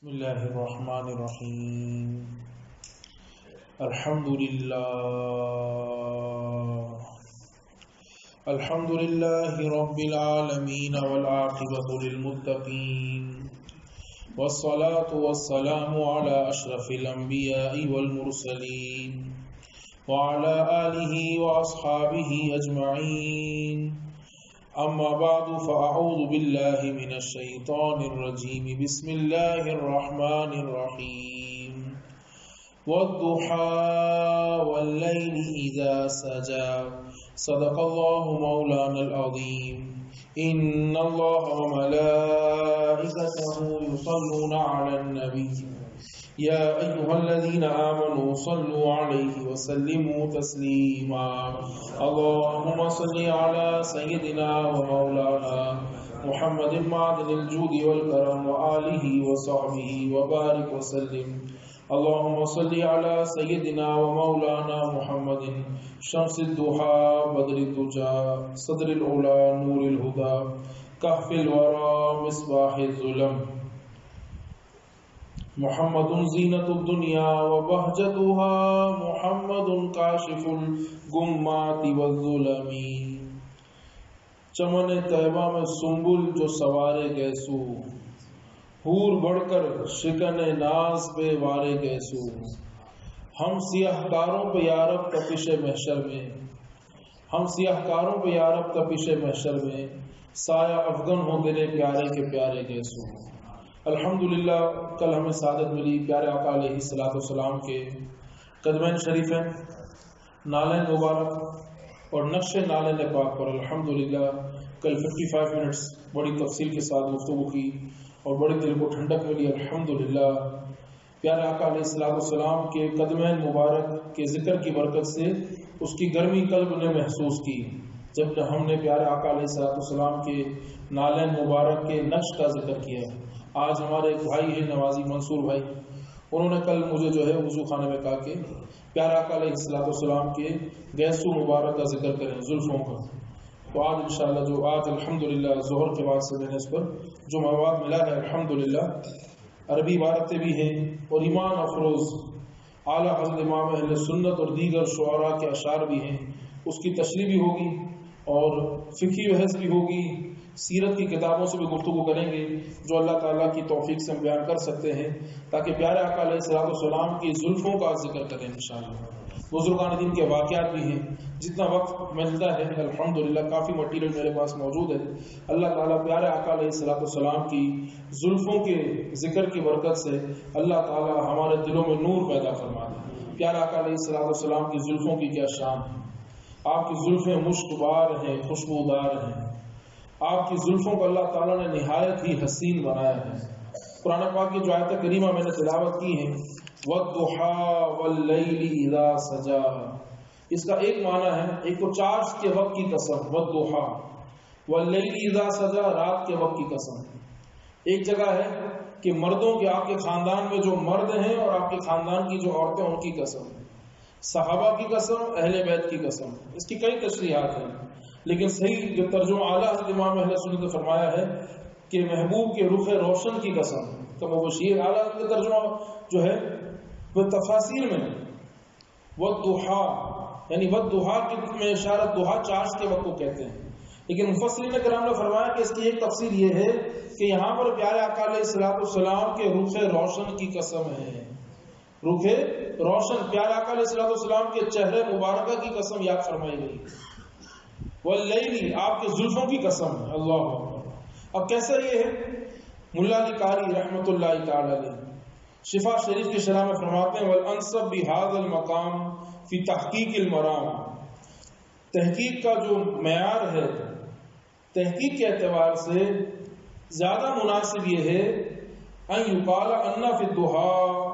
بسم اللہ الرحمن الرحیم الحمد للہ رب العالمین والعاقبۃ للمتقین والصلاة والسلام علی اشرف الانبیاء والمرسلین وعلی آلہ واصحابہ اجمعین اما بعد فاعوذ باللہ من الشیطان الرجیم بسم اللہ الرحمن الرحیم والضحى واللیل اذا سجى صدق اللہ مولانا العظیم ان اللہ وملائکته یصلون علی النبی یا ایها الذین آمنوا صلوا علیہ وسلموا تسلیما اللهم صل على سيدنا ومولانا محمد معدن الجود والكرم وآله وصحبه وبارك وسلم اللهم صل على سيدنا ومولانا محمد شمس الضحى بدر الدجى صدر الأولى نور الهدى كهف الورى مصباح الظلم محمد زینت الدنیا وبہجتها محمد کاشف الغمات والظلم چمن طیبہ میں سنبل جو سوارے گیسو حور بڑھ کر شکن ناز پہ وارے گیسو ہم سیاہ کاروں پہ یارب تپش محشر میں ہم سیاہ کاروں پہ یارب تپش محشر میں سایہ افغن ہو تیرے پیارے کے پیارے گیسو الحمدللہ کل ہمیں سعادت ملی پیارے آقا علیہ الصلوۃ والسلام کے قدمین شریفین نالین مبارک اور نقش نالین پاک پر الحمدللہ کل 55 منٹس بڑی تفصیل کے ساتھ گفتگو کی اور بڑی دل کو ٹھنڈک ملی الحمدللہ پیارے آقا علیہ الصلوۃ والسلام کے قدمین مبارک کے ذکر کی برکت سے اس کی گرمی قلب نے محسوس کی جب ہم نے پیارے آقا علیہ الصلوۃ والسلام کے نالین مبارک کے نقش کا ذکر کیا آج ہمارے ایک بھائی ہیں نوازی منصور بھائی انہوں نے کل مجھے جو ہے وضو خانے میں کہا کہ پیارے آقا علیہ الصلوۃ والسلام کے گیسو مبارک کا ذکر کریں زلفوں کا تو آج انشاءاللہ جو آج الحمدللہ ظہر کے بعد سے میں نے اس پر جو مواد ملا ہے الحمدللہ عربی عبارتیں بھی ہیں اور ایمان افروز اعلیٰ حضرت امام اہل سنت اور دیگر شعراء کے اشعار بھی ہیں اس کی تشریح بھی ہوگی اور فقہی بحث بھی ہوگی سیرت کی کتابوں سے بھی گفتگو کریں گے جو اللہ تعالیٰ کی توفیق سے ہم بیان کر سکتے ہیں تاکہ پیارے آقا علیہ الصلوۃ والسلام کی زلفوں کا ذکر کریں انشاءاللہ بزرگان دین کے واقعات بھی ہیں جتنا وقت ملتا ہے الحمدللہ کافی مٹیریل میرے پاس موجود ہے اللہ تعالیٰ پیارے آقا علیہ الصلوۃ والسلام کی زلفوں کے ذکر کی برکت سے اللہ تعالیٰ ہمارے دلوں میں نور پیدا فرما دے پیارے آقا علیہ الصلوۃ والسلام کی زلفوں کی کیا شان ہے آپ کی زلفیں مشک بار ہیں خوشبودار ہیں آپ کی زلفوں کو اللہ تعالیٰ نے نہایت ہی حسین بنایا ہے قرآن پاک کی جو آیت کریمہ میں نے تلاوت کی ہے وَالضُّحَىٰ وَاللَّيْلِ إِذَا سَجَىٰ اس کا ایک معنی ہے ایک تو چاشت کے وقت کی قسم وَالضُّحَىٰ وَاللَّيْلِ إِذَا سَجَىٰ رات کے وقت کی قسم ایک جگہ ہے کہ مردوں کے آپ کے خاندان میں جو مرد ہیں اور آپ کے خاندان کی جو عورتیں ان کی قسم صحابہ کی قسم اہل بیت کی قسم اس کی کئی تشریحات ہیں لیکن صحیح جو ترجمہ اعلیٰ حضرت امام اہل سنت نے فرمایا ہے کہ محبوب کے رخ روشن کی قسم تو وہ شیعہ اعلیٰ حضرت کا ترجمہ جو ہے وہ تفاسیر میں والضحیٰ یعنی والضحیٰ میں اشارت ضحیٰ چاشت کے وقت کو کہتے ہیں لیکن مفسرین کرام نے فرمایا کہ اس کی ایک تفسیر یہ ہے کہ یہاں پر پیارے آقا علیہ الصلوۃ والسلام کے رخ روشن کی قسم ہے رخ روشن پیارے آقا علیہ الصلوۃ والسلام کے چہرے مبارکہ کی قسم یاد فرمائی گئی واللیلی آپ کے زلفوں کی قسم ہے اللہ اب کیسا یہ ہے ملا علی قاری رحمۃ اللہ تعالی علیہ شفا شریف کی شرح میں فرماتے ہیں والانسب بهذا المقام فی تحقیق المرام تحقیق کا جو معیار ہے تحقیق کے اعتبار سے زیادہ مناسب یہ ہے ان یقال ان فی الضحى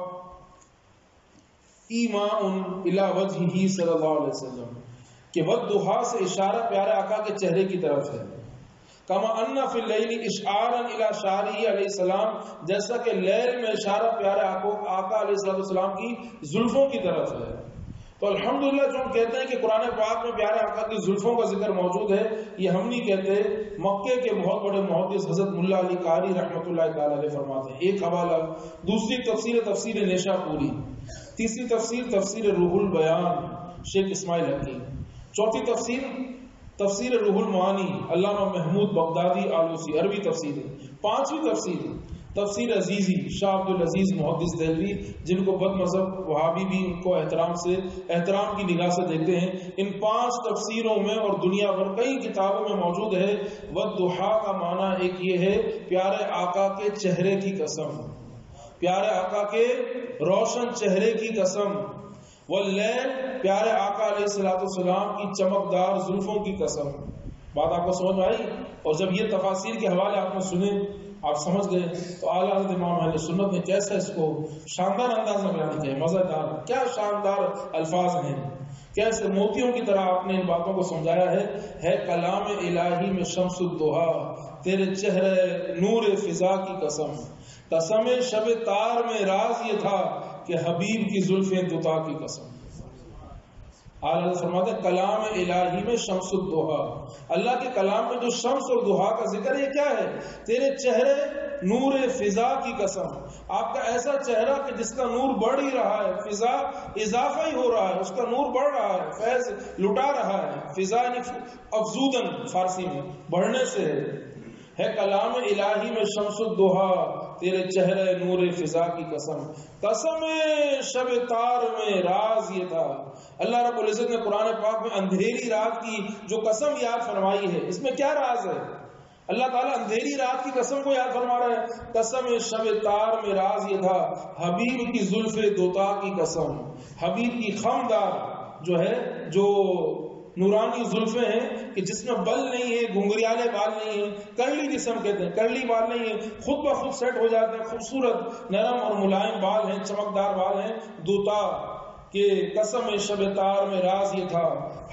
ایماء الی وجهه صلی اللہ علیہ وسلم کہ والضحیٰ سے اشارہ پیارے آقا کے چہرے کی طرف ہے کما ان فی اللیل اشعارا الی شعرہ علیہ السلام جیسا کہ لیل میں اشارہ پیارے آقا علیہ السلام کی زلفوں کی طرف ہے تو الحمدللہ جو ہم کہتے ہیں کہ قرآن پاک میں پیارے آقا کی زلفوں کا ذکر موجود ہے، یہ ہم نہیں کہتے، مکے کے بہت بڑے محدث حضرت ملا علی قاری رحمۃ اللہ تعالی علیہ فرماتے ہیں۔ ایک حوالہ، دوسری تفسیر نیشا پوری، تیسری تفسیر روح البیان شیخ اسماعیل حقی، چوتھی تفسیر روح المعانی علامہ محمود بغدادی آلوسی عربی تفسیر، پانچویں تفسیر عزیزی شاہ عبد العزیز محدث دہلوی، جن کو بد مذہب وہابی بھی ان کو احترام کی نگاہ سے دیکھتے ہیں۔ ان 5 تفسیروں میں اور دنیا بھر کئی کتابوں میں موجود ہے۔ والضحیٰ کا معنی ایک یہ ہے پیارے آقا کے چہرے کی قسم، پیارے آقا کے روشن چہرے کی قسم، واللیل پیارے آقا علیہ السلام کی چمکدار زلفوں کی قسم۔ بات آپ کو سمجھ میں آئی؟ اور جب یہ تفاسیر کے حوالے آپ نے سنے، آپ سمجھ گئے، تو اعلیٰ حضرت امام اہل سنت نے کیسے اس کو شاندار انداز میں بیان کیا، مزیدار، کیا شاندار الفاظ ہیں، کیسے موتیوں کی طرح آپ نے ان باتوں کو سمجھایا ہے کلام الہی میں شمس الضحیٰ، تیرے چہرے نور فضا کی قسم شب تار میں راز یہ تھا کہ حبیب کی زلفیں دوتا کی قسم۔ اعلیٰ فرماتے ہیں کلام الہی میں شمس الضحیٰ، اللہ کے کلام میں جو شمس اور ضحیٰ کا ذکر ہے، یہ کیا ہے؟ تیرے چہرے نور فضا کی قسم، آپ کا ایسا چہرہ کہ جس کا نور بڑھ ہی رہا ہے، فضا اضافہ ہی ہو رہا ہے، اس کا نور بڑھ رہا ہے، فیض لٹا رہا ہے، فضا یعنی افزودن فارسی میں بڑھنے سے ہے کلام الہی میں شمس الضحیٰ، تیرے چہرے نور فضا کی قسم شب تار میں راز یہ تھا۔ اللہ رب العزت نے قرآن پاک میں اندھیری رات کی جو قسم یاد فرمائی ہے، اس میں کیا راز ہے؟ اللہ تعالیٰ اندھیری رات کی قسم کو یاد فرما رہا ہے، قسم شب تار میں راز یہ تھا، حبیب کی زلف دوتا کی قسم، حبیب کی خمدار جو ہے، جو نورانی زلفیں ہیں کہ جس میں بل نہیں ہے، گھنگریالے بال نہیں ہیں، کرلی جسم کہتے ہیں، کرلی بال نہیں ہے، خود بخود سیٹ ہو جاتے ہیں، خوبصورت نرم اور ملائم بال ہیں، چمکدار بال ہیں، دوتا کہ قسم شب تار میں راز یہ تھا،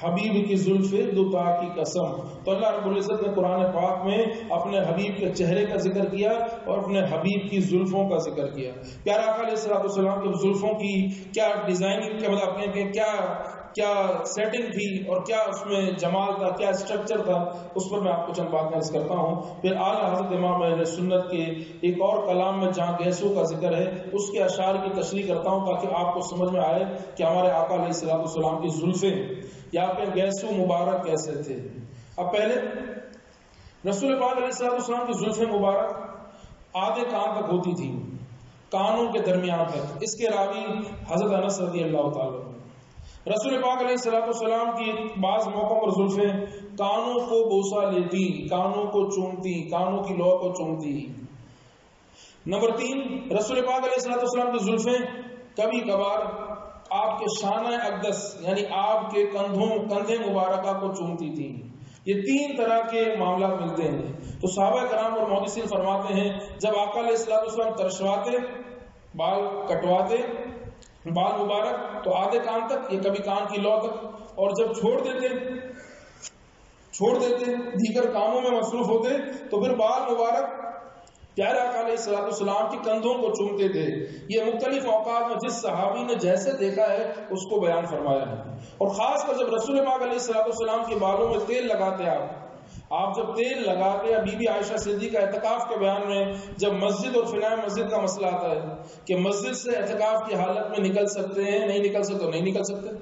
حبیب کی زلف دوتا کی قسم۔ تو اللہ رب العزت نے قرآن پاک میں اپنے حبیب کے چہرے کا ذکر کیا اور اپنے حبیب کی زلفوں کا ذکر کیا۔ پیارا آقا علیہ السلام کے زلفوں کی کیا ڈیزائننگ کے مطلب کہ کیا سیٹنگ تھی اور کیا اس میں جمال تھا، کیا اسٹرکچر تھا، اس پر میں آپ کو چند باتیں عرض کرتا ہوں۔ پھر اعلیٰ حضرت امام اہل سنت کے ایک اور کلام میں جہاں گیسو کا ذکر ہے، اس کے اشعار کی تشریح کرتا ہوں تاکہ آپ کو سمجھ میں آئے کہ ہمارے آقا علیہ السلام کی زلفیں یا پھر گیسو مبارک کیسے تھے۔ اب پہلے رسول پاک علیہ السلام کی زلفیں مبارک آدھے کان تک ہوتی تھی، کانوں کے درمیان تک۔ اس کے راوی حضرت انس رضی اللہ تعالیٰ۔ رسول پاک علیہ السلام کی بعض موقعوں پر زلفیں کانوں کو بوسہ لیتی، کانوں کو چومتی، کانوں کی لو کو چومتی۔ نمبر 3، رسول پاک علیہ السلام کی زلفیں کبھی کبھار آپ کے شانہ اقدس یعنی آپ کے کندھے مبارکہ کو چومتی تھی۔ یہ 3 طرح کے معاملات ملتے ہیں۔ تو صحابہ کرام اور محدثین فرماتے ہیں جب آقا علیہ السلام ترشواتے، بال کٹواتے، بال مبارک تو آدھے کان تک، یہ کبھی کان کی لو تک، اور جب چھوڑ دیتے دیگر کاموں میں مصروف ہوتے تو پھر بال مبارک پیارے آقا علیہ السلام کی کندھوں کو چومتے تھے۔ یہ مختلف اوقات میں جس صحابی نے جیسے دیکھا ہے اس کو بیان فرمایا ہے۔ اور خاص کر جب رسول پاک علیہ السلام کے بالوں میں تیل لگاتے آپ جب تیل لگاتے ہیں، بی بی عائشہ صدیقہ اعتکاف کے بیان میں جب مسجد اور فنائے مسجد کا مسئلہ آتا ہے کہ مسجد سے اعتکاف کی حالت میں نکل سکتے ہیں، نہیں نکل سکتے، نہیں نکل سکتے،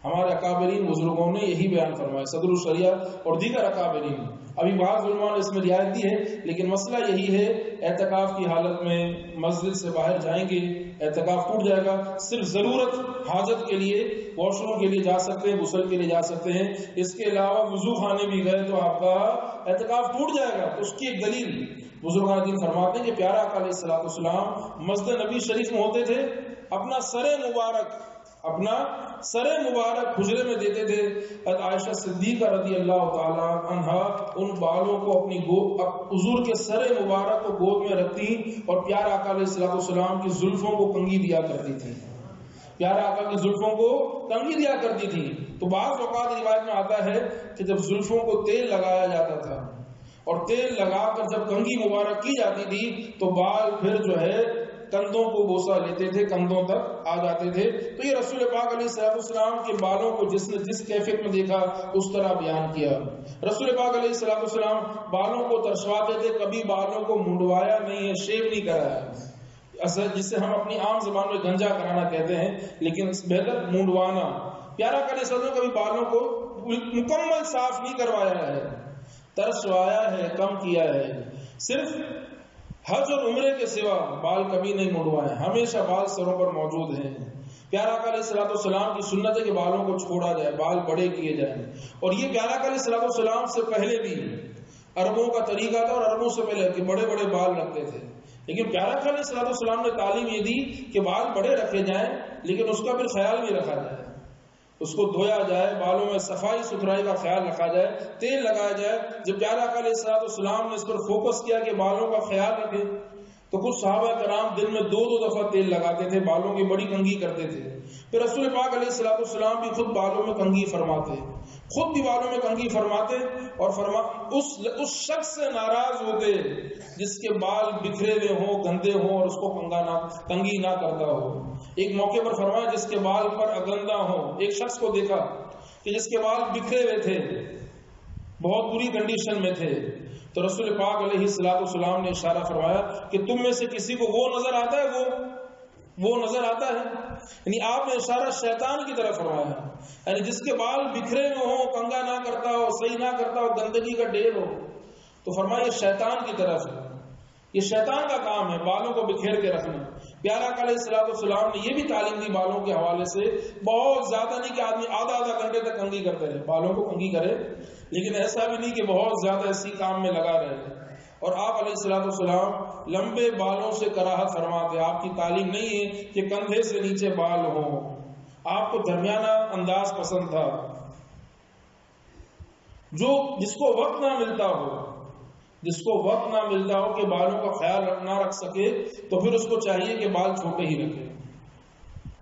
ہمارے اکابرین بزرگوں نے یہی بیان فرمایا، صدر الشریعہ اور دیگر اکابرین۔ ابھی بعض علماء نے اس میں رعایت دی ہے، لیکن مسئلہ یہی ہے اعتکاف کی حالت میں مسجد سے باہر جائیں گے، اعتکاف ٹوٹ جائے گا، صرف ضرورت حاجت کے لیے واش روم کے لیے جا سکتے ہیں، غسل کے لیے جا سکتے ہیں، اس کے علاوہ وضو خانے بھی گئے تو آپ کا اعتکاف ٹوٹ جائے گا۔ تو اس کی ایک دلیل بزرگان دین فرماتے ہیں کہ پیارا آقا علیہ السلام مسجد نبی شریف میں ہوتے تھے، اپنا سر مبارک حجرے میں دیتے تھے، عائشہ صدیقہ رضی اللہ تعالی عنہا ان بالوں کو اپنی حضور کے سر مبارک کو گود میں رکھتی اور پیارا آقا علیہ السلام کی زلفوں کو کنگھی دیا کرتی تھی، پیارا آقا کی زلفوں کو کنگھی دیا کرتی تھی۔ تو بعض اوقات روایت میں آتا ہے کہ جب زلفوں کو تیل لگایا جاتا تھا اور تیل لگا کر جب کنگھی مبارک کی جاتی تھی تو بال پھر جو ہے کندھوں کو بوسہ لیتے تھے، کندھوں تک آ جاتے تھے. تو یہ رسول پاک علیہ السلام کے بالوں کو جس نے جس کیفیت میں دیکھا اس طرح بیان کیا. رسول پاک علیہ السلام بالوں کو ترشواتے تھے، کبھی بالوں کو منڈوایا نہیں ہے، شیو نہیں کرایا، جسے ہم اپنی عام زبان میں گنجا کرانا کہتے ہیں، لیکن بہتر منڈوانا. پیارا علیہ السلام کبھی بالوں کو مکمل صاف نہیں کروایا ہے، ترشوایا ہے، کم کیا ہے. صرف حج اور عمرے کے سوا بال کبھی نہیں منڈوائے، ہمیشہ بال سروں پر موجود ہیں. پیارا علیہ السلام کی سنت ہے کہ بالوں کو چھوڑا جائے، بال بڑے کیے جائیں. اور یہ پیارا علیہ السلام سے پہلے بھی عربوں کا طریقہ تھا، اور عربوں سے پہلے کہ بڑے بڑے بال رکھتے تھے. لیکن پیارا علیہ السلام نے تعلیم یہ دی کہ بال بڑے رکھے جائیں، لیکن اس کا پھر خیال بھی رکھا جائے، اس کو دھویا جائے، بالوں میں صفائی ستھرائی کا خیال رکھا جائے، تیل لگایا جائے. جب پیارا علیہ السلام نے اس پر فوکس کیا کہ بالوں کا خیال رکھے، تو کچھ صحابہ کرام دن میں 2 دفعہ تیل لگاتے تھے، بالوں کی بڑی کنگھی کرتے تھے. پھر رسول پاک علیہ السلام بھی خود بالوں میں کنگھی فرماتے، خود بھی بالوں میں کنگھی فرماتے، اور اس شخص سے ناراض ہوتے جس کے بال بکھرے ہوئے ہوں، گندے ہوں، اور اس کو کنگھی نہ کرتا ہو. ایک موقع پر فرمایا جس کے بال پر اگندہ ہوں. ایک شخص کو دیکھا کہ جس کے بال بکھرے ہوئے تھے، بہت بری کنڈیشن میں تھے. تو رسول پاک علیہ السلام نے اشارہ فرمایا کہ تم میں سے کسی کو وہ نظر آتا ہے، وہ نظر آتا ہے. یعنی آپ نے اشارہ شیطان کی طرف فرمایا، یعنی جس کے بال بکھرے میں ہو، کنگا نہ کرتا ہو، صحیح نہ کرتا ہو، گندگی کا ڈھیر ہو، تو فرمایا یہ شیطان کی طرف ہے، یہ شیطان کا کام ہے بالوں کو بکھیر کے رکھنا. پیارا علیہ السلام نے یہ بھی تعلیم دی بالوں کے حوالے سے، بہت زیادہ نہیں کہ آدمی آدھا گھنٹے تک کنگھی کرتے رہے، بالوں کو کنگھی کرے، لیکن ایسا بھی نہیں کہ بہت زیادہ اسی کام میں لگا رہے. اور آپ علیہ السلام لمبے بالوں سے کراہت فرماتے. آپ کی تعلیم نہیں ہے کہ کندھے سے نیچے بال ہوں، آپ کو درمیانہ انداز پسند تھا. جس کو وقت نہ ملتا ہو کہ بالوں کا خیال نہ رکھ سکے، تو پھر اس کو چاہیے کہ بال چھوٹے ہی رکھے،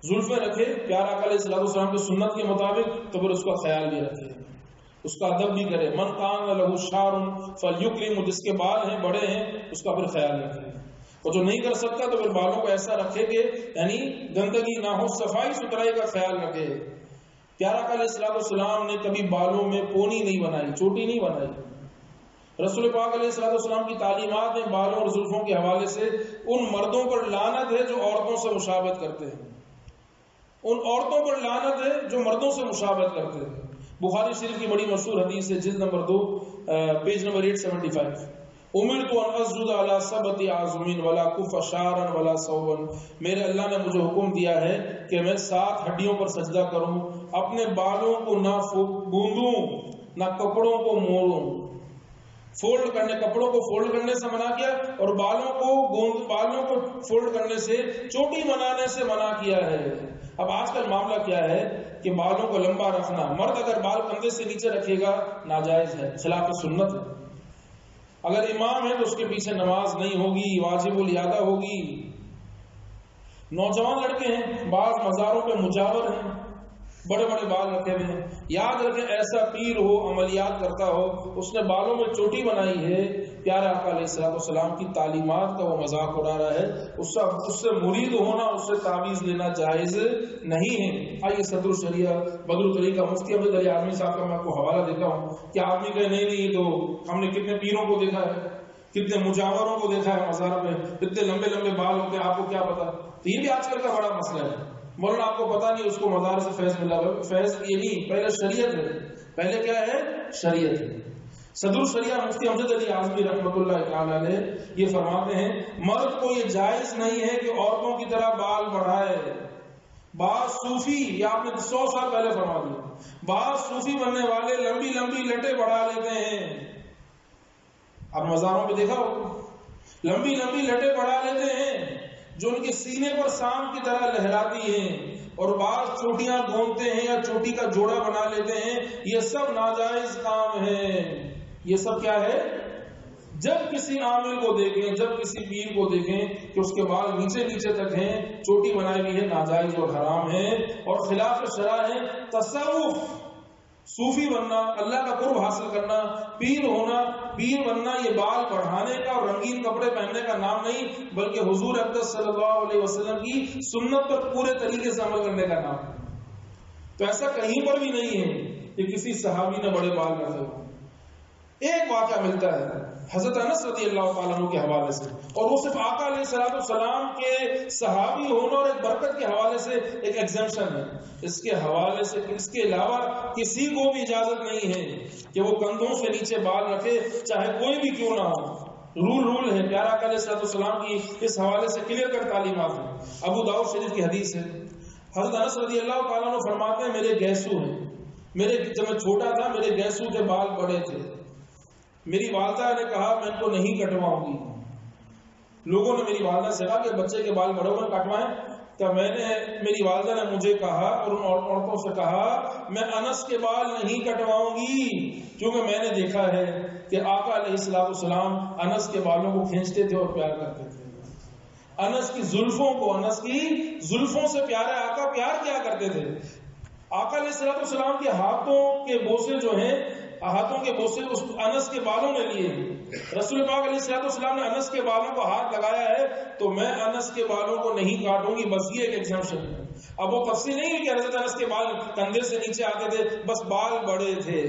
زلفیں رکھے پیارا علیہ السلام کی سنت کے مطابق، تو پھر اس کا خیال بھی رکھے، اس کا ادب بھی کرے. من کان لہ شعر فلیکرم، جس کے بال ہیں بڑے ہیں اس کا پھر خیال رکھے. اور جو نہیں کر سکتا تو پھر بالوں کو ایسا رکھے کہ یعنی گندگی نہ ہو، صفائی ستھرائی کا خیال رکھے. پیارا علیہ السلام نے کبھی بالوں میں پونی نہیں بنائی، چوٹی نہیں بنائی. رسول پاک علیہ السلام کی تعلیمات میں بالوں اور زلفوں کے حوالے سے ان مردوں پر لعنت ہے جو عورتوں سے مشابہت کرتے ہیں، ان عورتوں پر لعنت ہے جو مردوں سے مشابہت کرتے ہیں. بخاری شریف کی بڑی مشہور حدیث ہے، جلد نمبر 2 پیج نمبر 875. امرت ان اسجد علی سبط اعظم ولا کف شعرا ولا ثوبا، میرے اللہ نے مجھے حکم دیا ہے کہ میں 7 ہڈیوں پر سجدہ کروں، اپنے بالوں کو نہ گوندوں نہ کپڑوں کو موڑوں. فولڈ کرنے، کپڑوں کو فولڈ کرنے سے منع کیا، اور بالوں کو فولڈ کرنے سے، چوٹی بنانے سے منع کیا ہے. اب آج کل معاملہ کیا ہے کہ بالوں کو لمبا رکھنا، مرد اگر بال کندھے سے نیچے رکھے گا ناجائز ہے، خلاف سنت ہے. اگر امام ہے تو اس کے پیچھے نماز نہیں ہوگی، واجب الادا ہوگی. نوجوان لڑکے ہیں، بعض مزاروں پہ مجاور ہیں، بڑے بڑے بال رکھے ہوئے ہیں. یاد رکھیں ایسا پیر ہو، عملیات کرتا ہو، اس نے بالوں میں چوٹی بنائی ہے، پیارا آقا علیہ السلام کی تعلیمات کا وہ مذاق اڑا رہا ہے، اس سے مرید ہونا، اس سے تعویذ لینا جائز نہیں ہے. آئیے صدر الشریعہ بدر الطریقہ مفتی احمد علی اعظمی صاحب کا میں آپ کو حوالہ دیتا ہوں کہ آدمی کہے نہیں تو ہم نے کتنے پیروں کو دیکھا ہے، کتنے مجاوروں کو دیکھا ہے مزار میں، اتنے لمبے لمبے بال ہوتے ہیں، آپ کو کیا پتا. تو یہ بھی آج کل کا بڑا مسئلہ ہے. مولانا آپ کو پتا نہیں اس کو مزار سے فیض ملا. فیض یہ نہیں، پہلے شریعت ہے، پہلے کیا ہے؟ شریعت ہے. صدر الشریعہ مفتی احمد علی اعظمی رحمۃ اللہ تعالی علیہ یہ فرماتے ہیں مرد کو یہ جائز نہیں ہے کہ عورتوں کی طرح بال بڑھائے. بعض صوفی، یہ آپ نے 100 سال پہلے فرما دیا، بعض صوفی بننے والے لمبی لمبی لٹیں بڑھا لیتے ہیں. اب مزاروں پہ دیکھا ہو، لمبی لمبی لٹیں بڑھا لیتے ہیں جو ان کے سینے پر سام کی طرح لہراتی ہیں، اور بعض چوٹیاں گھومتے ہیں یا چوٹی کا جوڑا بنا لیتے ہیں. یہ سب ناجائز کام ہے. یہ سب کیا ہے؟ جب کسی عامل کو دیکھیں، جب کسی پیر کو دیکھیں کہ اس کے بال نیچے نیچے تک ہیں، چوٹی بنائی ہوئی ہے، ناجائز اور حرام ہے اور خلاف شرع ہے. صوفی بننا، اللہ کا قرب حاصل کرنا، پیر ہونا، پیر بننا، یہ بال بڑھانے کا اور رنگین کپڑے پہننے کا نام نہیں، بلکہ حضور اقدس صلی اللہ علیہ وسلم کی سنت پر پورے طریقے سے عمل کرنے کا نام ہے۔ تو ایسا کہیں پر بھی نہیں ہے کہ کسی صحابی نے بڑے بال رکھے ہو۔ ایک واقعہ ملتا ہے حضرت انس رضی اللہ تعالیٰ عنہ کے حوالے سے، اور وہ صرف آقا علیہ السلام کے صحابی ہونے اور ایک برکت کے حوالے سے ایک ایگزمپشن ہے۔ اس کے حوالے سے، اس کے علاوہ کسی کو بھی اجازت نہیں ہے کہ وہ کندھوں سے نیچے بال رکھے، چاہے کوئی بھی کیوں نہ ہو۔ رول ہے، پیارا آقا علیہ السلام کی اس حوالے سے کلیئر کٹ تعلیمات ہیں۔ ابو داؤد شریف کی حدیث ہے، حضرت انس رضی اللہ تعالیٰ عنہ فرماتے ہیں میرے گیسو ہیں، جب میں چھوٹا تھا میرے گیسو کے بال بڑے تھے، میری والدہ نے کہا میں ان کو نہیں کٹواؤں گی۔ لوگوں نے میری والدہ سے کہا کہ بچے کے بال بڑے ہوئے کٹوائیں، تو میری والدہ نے مجھے کہا اور ان عورتوں سے کہا میں انس کے بال نہیں کٹواؤں گی، کیونکہ میں نے دیکھا ہے کہ آقا علیہ السلام انس کے بالوں کو کھینچتے تھے اور پیار کرتے تھے۔ انس کی زلفوں سے پیارے آقا پیار کیا کرتے تھے۔ آقا علیہ السلام کے ہاتھوں کے بوسے جو ہیں، ہاتھوں کے بوسے اس انس کے بالوں نے لیے۔ رسول پاک علیہ السلام نے انس کے بالوں کو ہاتھ لگایا ہے، تو میں انس کے بالوں کو نہیں کاٹوں گی، بس یہ ایک ایگزمپشن ہے۔ اب وہ تفصیل نہیں ہے کہ حضرت انس کے بال کندھے سے نیچے آتے تھے، بس بال بڑے تھے۔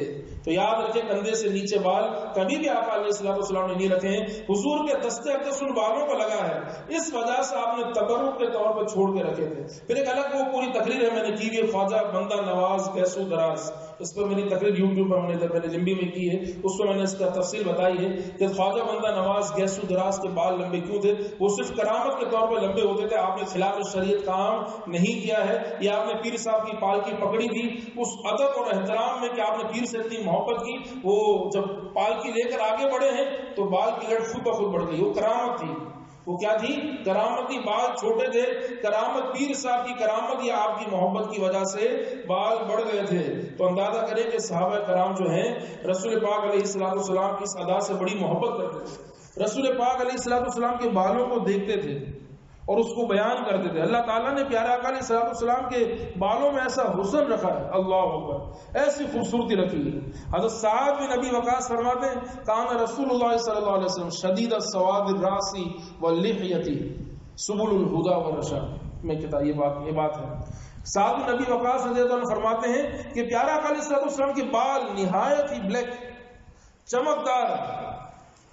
تو یاد رکھیں کندھے سے نیچے بال کبھی بھی آقا علیہ السلام نے نہیں رکھے ہیں، حضور کے دستے اقدس ان بالوں کو لگا ہے، اس وجہ سے آپ نے تبرک کے طور پر چھوڑ کے رکھے تھے۔ پھر ایک الگ وہ پوری تقریر ہے میں نے کی ہے، خواجہ بندہ نواز گیسو دراز، اس پر میری تقریر یوٹیوب پر میں نے لمبی میں کی ہے، اس میں نے اس کا تفصیل بتائی ہے کہ خواجہ بندہ نواز گیسو دراز کے بال لمبے کیوں تھے۔ وہ صرف کرامت کے طور پر لمبے ہوتے تھے، آپ نے خلاف شریعت کام نہیں کیا ہے، یا آپ نے پیر صاحب کی پالکی پکڑی تھی اس ادب اور احترام میں کہ آپ نے پیر سے اتنی محبت کی، وہ جب پالکی لے کر آگے بڑھے ہیں تو بال کی لٹ خود بخود بڑھ گئی۔ وہ کرامت تھی، وہ کیا تھی؟ کرامت تھی۔ بال چھوٹے تھے، کرامت پیر صاحب کی کرامت یا آپ کی محبت کی وجہ سے بال بڑھ گئے تھے۔ تو اندازہ کریں کہ صحابہ کرام جو ہیں رسول پاک علیہ السلام کی اس ادا سے بڑی محبت کرتے تھے، رسول پاک علیہ السلام کے بالوں کو دیکھتے تھے اور اس کو بیان کرتے تھے۔ اللہ تعالیٰ نے پیارے آقا علیہ السلام کے بالوں میں ایسا حسن رکھا ہے، اللہ اکبر، ایسی خوبصورتی رکھی ہے۔ حضرت سعد بن ابی وقاص فرماتے ہیں کان رسول اللہ صلی اللہ علیہ وسلم شدید السواد الراس واللحیۃ سبل الہدی والرشاد میں کتاب یہ بات ہے۔ سعد بن ابی وقاص رضی اللہ عنہ فرماتے ہیں کہ پیارے آقا علیہ السلام کے بال نہایت ہی بلیک، چمکدار،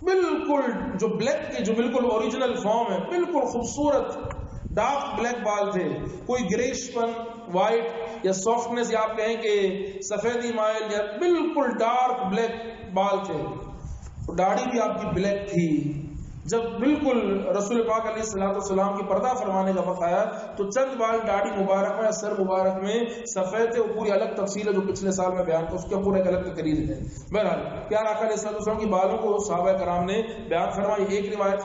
بالکل جو بلیک کے جو بالکل اوریجنل فارم ہے، بالکل خوبصورت ڈارک بلیک بال تھے، کوئی گریش پن، وائٹ یا سافٹنس، یا آپ کہیں کہ سفیدی مائل، یا بالکل ڈارک بلیک بال تھے۔ داڑھی بھی آپ کی بلیک تھی۔ جب بالکل رسول پاک علیہ السلام کی پردہ فرمانے کا وقت آیا تو چند بال داڑھی مبارک میں، سر مبارک میں سفید تھے۔ وہ پوری الگ تفصیل ہے جو پچھلے سال میں بیان کی، اس کا پورا ایک الگ تقریر ہے۔ بہرحال پیارے آقا علیہ السلام کی بالوں کو صحابہ کرام نے بیان فرمائی، ایک روایت۔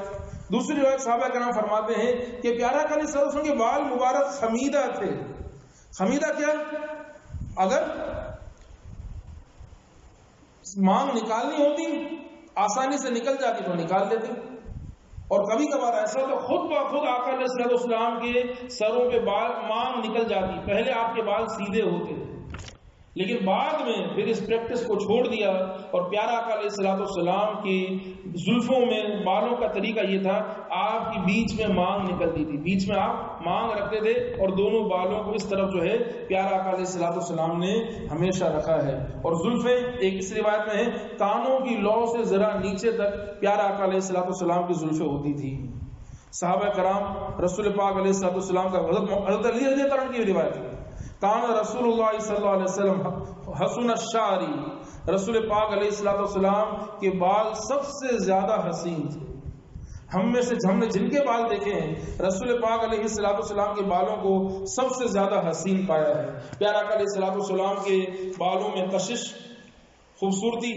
دوسری روایت صحابہ کرام فرماتے ہیں کہ پیارے آقا علیہ السلام کے بال مبارک خمیدہ تھے۔ خمیدہ کیا؟ اگر مانگ نکالنی ہوتی آسانی سے نکل جاتی تو نکال دیتے، اور کبھی کبھار ایسا تو خود بخود آقا علیہ السلام کے سروں پہ بال مانگ نکل جاتی۔ پہلے آپ کے بال سیدھے ہوتے تھے، لیکن بعد میں پھر اس پریکٹس کو چھوڑ دیا، اور پیارا آقا علیہ السلام کی زلفوں میں بالوں کا طریقہ یہ تھا، آپ کی بیچ میں مانگ نکلتی تھی، بیچ میں آپ مانگ رکھتے تھے اور دونوں بالوں کو اس طرف جو ہے پیارا آقا علیہ السلام نے ہمیشہ رکھا ہے۔ اور زلفیں ایک اس روایت میں ہے کانوں کی لو سے ذرا نیچے تک پیارا آقا علیہ السلام کی زلفیں ہوتی تھی۔ صحابہ کرام رسول پاک علیہ السلام کا حضرت علی رضی اللہ عنہ کی روایت ہے کان رسول اللہ صلی اللہ علیہ وسلم حسن الشعری، رسول پاک علیہ السلام کے بال سب سے زیادہ حسین تھے۔ ہم میں سے ہم نے جن کے بال دیکھے ہیں رسول پاک علیہ السلام کے بالوں کو سب سے زیادہ حسین پایا ہے۔ پیارا آقا علیہ السلام کے بالوں میں کشش، خوبصورتی۔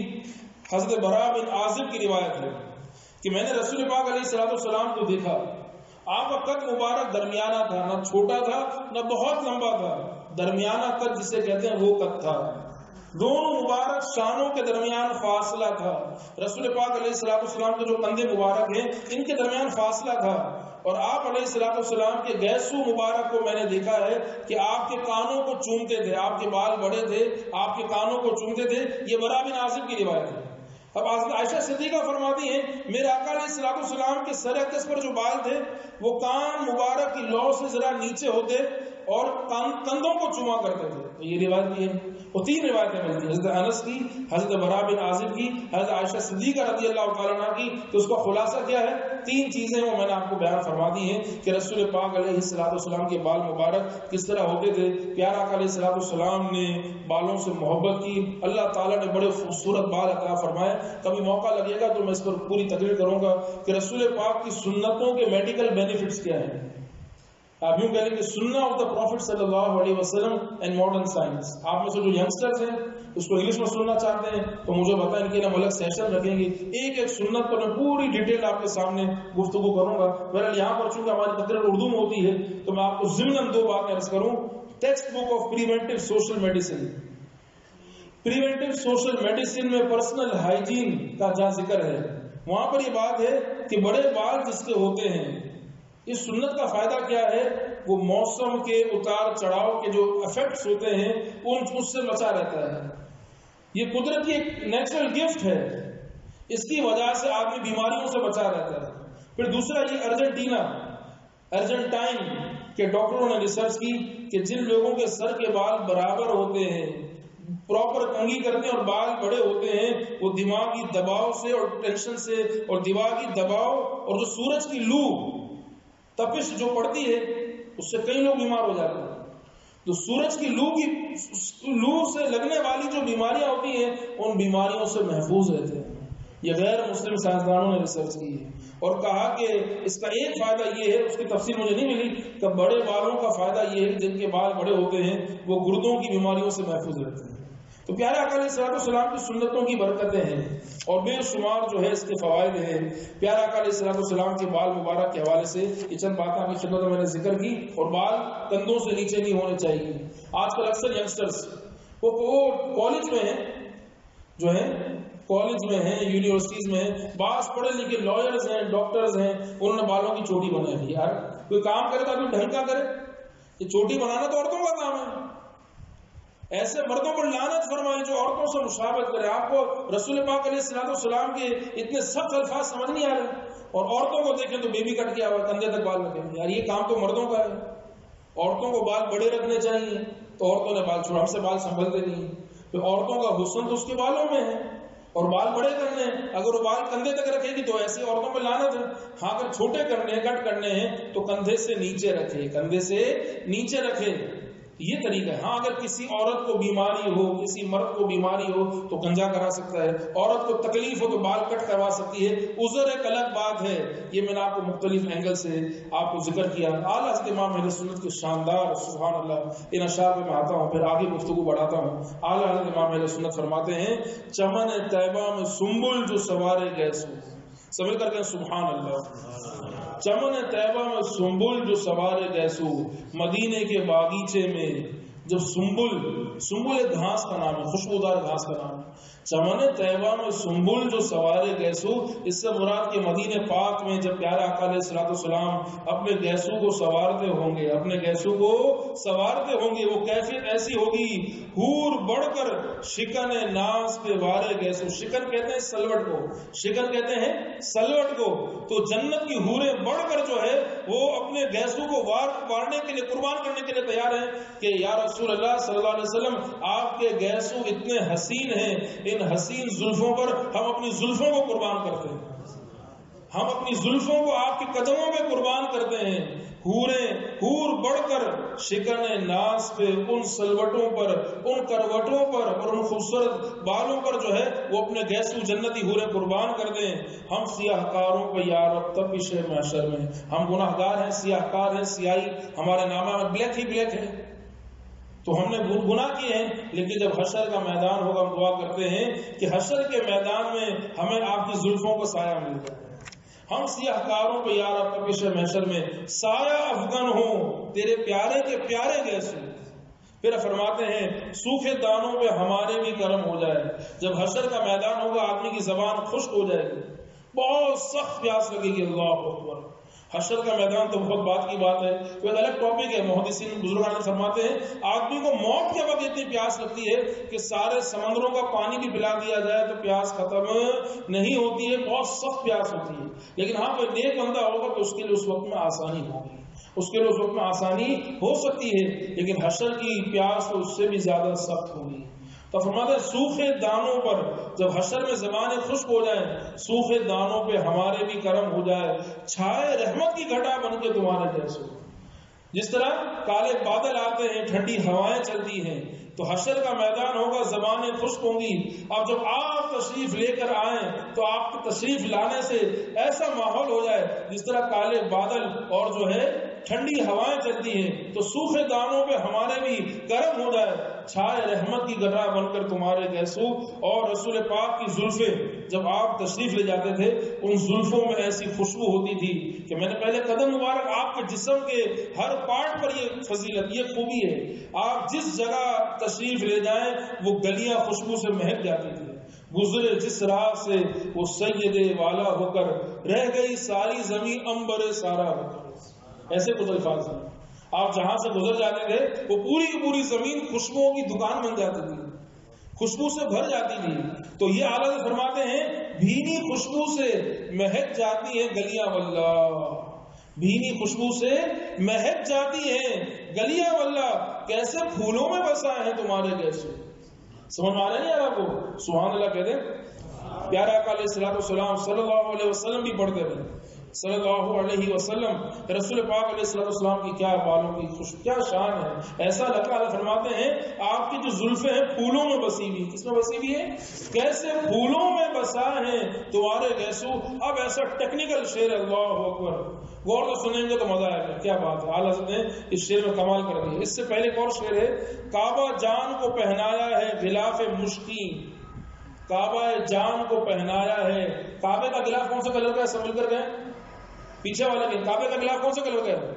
حضرت براء بن عازب کی روایت ہے کہ میں نے رسول پاک علیہ السلام کو دیکھا، آپ کا قد مبارک درمیانہ تھا، نہ چھوٹا تھا نہ بہت لمبا تھا، درمیانہ قد جسے کہتے ہیں وہ قد تھا، دونوں مبارک شانوں کے درمیان فاصلہ تھا۔ رسول پاک علیہ السلام کے جو کندھے مبارک ہیں ان کے درمیان فاصلہ تھا، اور آپ علیہ السلام کے گیسو مبارک کو میں نے دیکھا ہے کہ آپ کے کانوں کو چومتے تھے، آپ کے بال بڑے تھے، آپ کے کانوں کو چومتے تھے. یہ برا بن عازب کی روایت ہے. اب عائشہ صدیقہ فرماتی ہیں میرے آقا علیہ السلام کے سر اقدس پر جو بال تھے وہ کان مبارک کی لو سے ذرا نیچے ہوتے اور کندھوں کو چوما کرتے تھے. تو یہ روایت بھی ہے. وہ 3 روایتیں ملتی ہیں، حضرت انس کی، حضرت برا بن عازب کی، حضرت عائشہ صدیقہ رضی اللہ تعالیٰ عنہ کی. تو اس کا خلاصہ کیا ہے؟ 3 چیزیں وہ میں نے آپ کو بیان فرما دی ہیں کہ رسول پاک علیہ السلام کے بال مبارک کس طرح ہوتے تھے. پیارا آقا علیہ السلام نے بالوں سے محبت کی. اللہ تعالیٰ نے بڑے خوبصورت بال عطا فرمائے. کبھی موقع لگے گا تو میں اس پر پوری تقریر کروں گا کہ رسول پاک کی سنتوں کے میڈیکل بینیفٹس کیا ہیں. آپ یوں کہہ لیں کہ سننا آف دا پروفٹ صلی اللہ علیہ وسلم اینڈ ماڈرن سائنس. آپ میں سے جو ینگسٹرز ہیں اس کو انگلش میں سننا چاہتے ہیں تو مجھے بتائیں کہ ہم الگ سیشن رکھیں گے، ایک ایک سنت پر میں پوری ڈیٹیل آپ کے سامنے گفتگو کروں گا. بہرحال یہاں پر چونکہ ہماری تقریر اردو میں ہوتی ہے تو میں آپ کو ضمناً 2 باتیں عرض کروں. Text book of preventive social medicine. Preventive social medicine میں پرسنل ہائیجین کا جہاں ذکر ہے وہاں پر یہ بات ہے کہ بڑے بال جس کے ہوتے ہیں اس سنت کا فائدہ کیا ہے؟ وہ موسم کے اتار چڑھاؤ کے جو افیکٹس ہوتے ہیں اس سے بچا رہتا ہے. یہ قدرت کی ایک نیچرل گفٹ ہے، اس کی وجہ سے آدمی بیماریوں سے بچا رہتا ہے. پھر دوسرا یہ ارجنٹائن کے ڈاکٹروں نے ریسرچ کی کہ جن لوگوں کے سر کے بال برابر ہوتے ہیں، پراپر کنگھی کرتے ہیں اور بال بڑے ہوتے ہیں، وہ دماغی دباؤ سے اور ٹینشن سے اور دماغی دباؤ اور جو سورج کی لو تپش جو پڑتی ہے اس سے کئی لوگ بیمار ہو جاتے ہیں. تو سورج کی لو سے لگنے والی جو بیماریاں ہوتی ہیں ان بیماریوں سے محفوظ رہتے ہیں. یہ غیر مسلم سائنسدانوں نے ریسرچ کی ہے اور کہا کہ اس کا ایک فائدہ یہ ہے، اس کی تفصیل مجھے نہیں ملی، کہ بڑے بالوں کا فائدہ یہ ہے کہ جن کے بال بڑے ہوتے ہیں وہ گردوں کی بیماریوں سے محفوظ رہتے ہیں. تو پیارے آقا علیہ السلام کی سنتوں کی برکتیں ہیں اور بے شمار جو ہے اس کے فوائد ہیں. پیارے آقا علیہ السلام کے بال مبارک کے حوالے سے یہ چند باتیں آپ کی خدمت میں نے ذکر کی. اور بال کندھوں سے نیچے نہیں ہونے چاہیے. آج کل اکثر ینگسٹرز وہ کالج میں ہیں، جو ہیں کالج میں ہیں، یونیورسٹیز میں ہیں، بعض پڑھے لکھے لائرز ہیں، ڈاکٹرز ہیں، انہوں نے بالوں کی چوٹی بنائی ہے. یار کوئی کام کرے تو آدمی ڈھنگ کا کرے. یہ چوٹی بنانا تو عورتوں کا کام ہے. ایسے مردوں پر لعنت فرمائی جو عورتوں سے مشابہت کرے. آپ کو رسول پاک علیہ السلام کے اتنے سخت الفاظ سمجھ نہیں آ رہے اور عورتوں کو دیکھیں تو بیبی کٹ کیا ہوا، کندھے تک بال رکھے. یار یہ کام تو مردوں کا ہے. عورتوں کو بال بڑے رکھنے چاہیے تو عورتوں نے بال چھوڑا، ہم سے بال سنبھلتے نہیں. تو عورتوں کا حسن تو اس کے بالوں میں ہے اور بال بڑے کرنے ہیں. اگر وہ بال کندھے تک رکھے گی تو ایسے عورتوں پہ لعنت ہے. ہاں اگر چھوٹے کرنے ہیں، کٹ کرنے ہیں تو کندھے سے نیچے رکھے، کندھے سے نیچے رکھے. یہ طریقہ ہے. ہاں اگر کسی عورت کو بیماری ہو، کسی مرد کو بیماری ہو تو گنجا کرا سکتا ہے. عورت کو تکلیف ہو تو بال کٹ کروا سکتی ہے. عذر ایک الگ بات ہے. یہ میں نے آپ کو مختلف اینگل سے آپ کو ذکر کیا. اعلیٰ حضرت امام اہل سنت کے شاندار، سبحان اللہ، ان اشعار پہ میں آتا ہوں پھر آگے گفتگو بڑھاتا ہوں. اعلیٰ حضرت امام اہل سنت فرماتے ہیں چمن طیبہ میں سنبل جو سوارے گیسو. سمجھ کر کہ سبحان اللہ. چمن طیبہ میں سنبل جو سوارے گیسو. مدینے کے باغیچے میں جب سنبل ایک گھاس کا نام ہے، خوشبودار گھاس کا نام ہے. چمن طیبہ میں سنبل جو سوارے گیسو، اس سے مراد کے مدینے پاک میں جب پیارے آقا علیہ السلام اپنے گیسو کو سوارتے ہوں گے، اپنے گیسو کو سوارتے ہوں گے، وہ کیفیت ایسی ہوگی حور بڑھ کر شکن ناز پہ وارے گیسو. شکن کہتے ہیں سلوٹ کو، شکن کہتے ہیں سلوٹ کو. تو جنت کی حوریں بڑھ کر جو ہے وہ اپنے گیسو کو وارنے کے لیے، قربان کرنے کے لیے تیار ہیں کہ یا رسول اللہ صلی اللہ علیہ وسلم آپ کے گیسو اتنے حسین ہیں، ان حسین زلفوں پر ہم اپنی زلفوں کو قربان کرتے ہیں، ہم اپنی زلفوں کو آپ کے قدموں پہ قربان کرتے ہیں. حور بڑھ کر شکن ناز پہ ان سلوٹوں پر، ان کروٹوں پر اور ان خوبصورت بالوں پر جو ہے وہ اپنے گیسو جنتی حوریں قربان کر دیں. ہم سیاہ کاروں پہ یا رب تپش محشر میں، ہم گناہ گار ہیں، سیاہ کار ہیں، سیاہی ہمارے نامہ میں بلیک ہی بلیک ہے. تو ہم نے گناہ کیے ہیں، لیکن جب حشر کا میدان ہوگا ہم دعا کرتے ہیں کہ حشر کے میدان میں ہمیں آپ کی زلفوں کو سایہ مل جائے. ہم سیاہ کاروں پہ یا رب تپش محشر میں سایہ افغان ہوں تیرے پیارے کے پیارے گیسو. پھر فرماتے ہیں سوکھے دانوں پہ ہمارے بھی کرم ہو جائے. جب حشر کا میدان ہوگا آدمی کی زبان خشک ہو جائے گی، بہت سخت پیاس لگے گی. اللہ اکبر. حشر کا میدان تو بہت بات کی بات ہے، تو ایک الگ ٹاپک ہے۔ محدثین بزرگان فرماتے ہیں آدمی کو موت کے وقت اتنی پیاس لگتی ہے کہ سارے سمندروں کا پانی بھی پلا دیا جائے تو پیاس ختم نہیں ہوتی ہے، بہت سخت پیاس ہوتی ہے۔ لیکن ہاں کوئی نیک بندہ ہوگا تو اس کے لیے اس وقت میں آسانی ہوگی، اس کے لیے اس وقت میں آسانی ہو سکتی ہے، لیکن حشر کی پیاس تو اس سے بھی زیادہ سخت ہوگی۔ تو فرماتے ہیں سوکھے دانوں پر جب حشر میں زبانیں خشک ہو جائیں، سوکھے دانوں پہ ہمارے بھی کرم ہو جائے، چھائے رحمت کی گھٹا بن کے تمہارے جیسے۔ جس طرح کالے بادل آتے ہیں، ٹھنڈی ہوائیں چلتی ہیں، تو حشر کا میدان ہوگا، زبانیں خشک ہوں گی۔ اب جب آپ تشریف لے کر آئیں تو آپ کے تشریف لانے سے ایسا ماحول ہو جائے جس طرح کالے بادل اور جو ہے ٹھنڈی ہوائیں چلتی ہیں، تو سوکھے دانوں پہ ہمارے بھی کرم ہو جائے، چھائے رحمت کی گٹا بن کر تمہارے گیسو۔ اور رسول پاک کی زلفیں جب آپ تشریف لے جاتے تھے، ان زلفوں میں ایسی خوشبو ہوتی تھی کہ میں نے پہلے قدم مبارک آپ کے جسم کے ہر پارٹ پر یہ فضیلت، یہ خوبی ہے، آپ جس جگہ تشریف لے جائیں وہ گلیاں خوشبو سے مہک جاتی تھی۔ گزرے جس راہ سے وہ سید والا ہو کر، رہ گئی ساری زمین امبر سارا ہو کر۔ ایسے کچھ الفاظ ہیں، آپ جہاں سے گزر جاتے تھے وہ پوری کی پوری زمین خوشبوؤں کی دکان بن جاتی تھی، خوشبو سے بھر جاتی تھی۔ تو یہ اعلیٰ فرماتے ہیں بھینی خوشبو سے مہک جاتی ہے گلیاں واللہ، بھینی خوشبو سے مہک جاتی ہیں گلیاں واللہ، کیسے پھولوں میں بسا ہے تمہارے جیسے۔ سمجھ میں آ رہے نہیں آپ کو؟ سبحان اللہ کہہ دیں۔ پیارا آقا علیہ السلام صلی اللہ علیہ وسلم بھی پڑھتے رہے، صلی اللہ علیہ وسلم۔ رسول پاک علیہ السلام کی کیا بالوں کی خوشبو، کیا شان ہے۔ ایسا لگتا ہے، فرماتے ہیں آپ کی جو زلفیں ہیں پھولوں میں بسی ہوئی۔ کس میں بسی ہوئی ہے؟ کیسے پھولوں میں بسا ہے تمہارے گیسو۔ اب ایسا ٹیکنیکل شعر ہے، اللہ اکبر، غور سے سنیں گے تو مزہ آئے گا، کیا بات ہے۔ اعلیٰ حضرت نے اس شعر میں کمال کر دیا۔ اس سے پہلے ایک اور شعر ہے، کعبہ جان کو پہنایا ہے غلاف مشکین، کعبہ جان کو پہنایا ہے۔ کعبے کا غلاف کون سا کلر کا ہے؟ سب مل کر گئے پیچھے والے کے، کعبے کا غلاف کون سا کلر کا ہے؟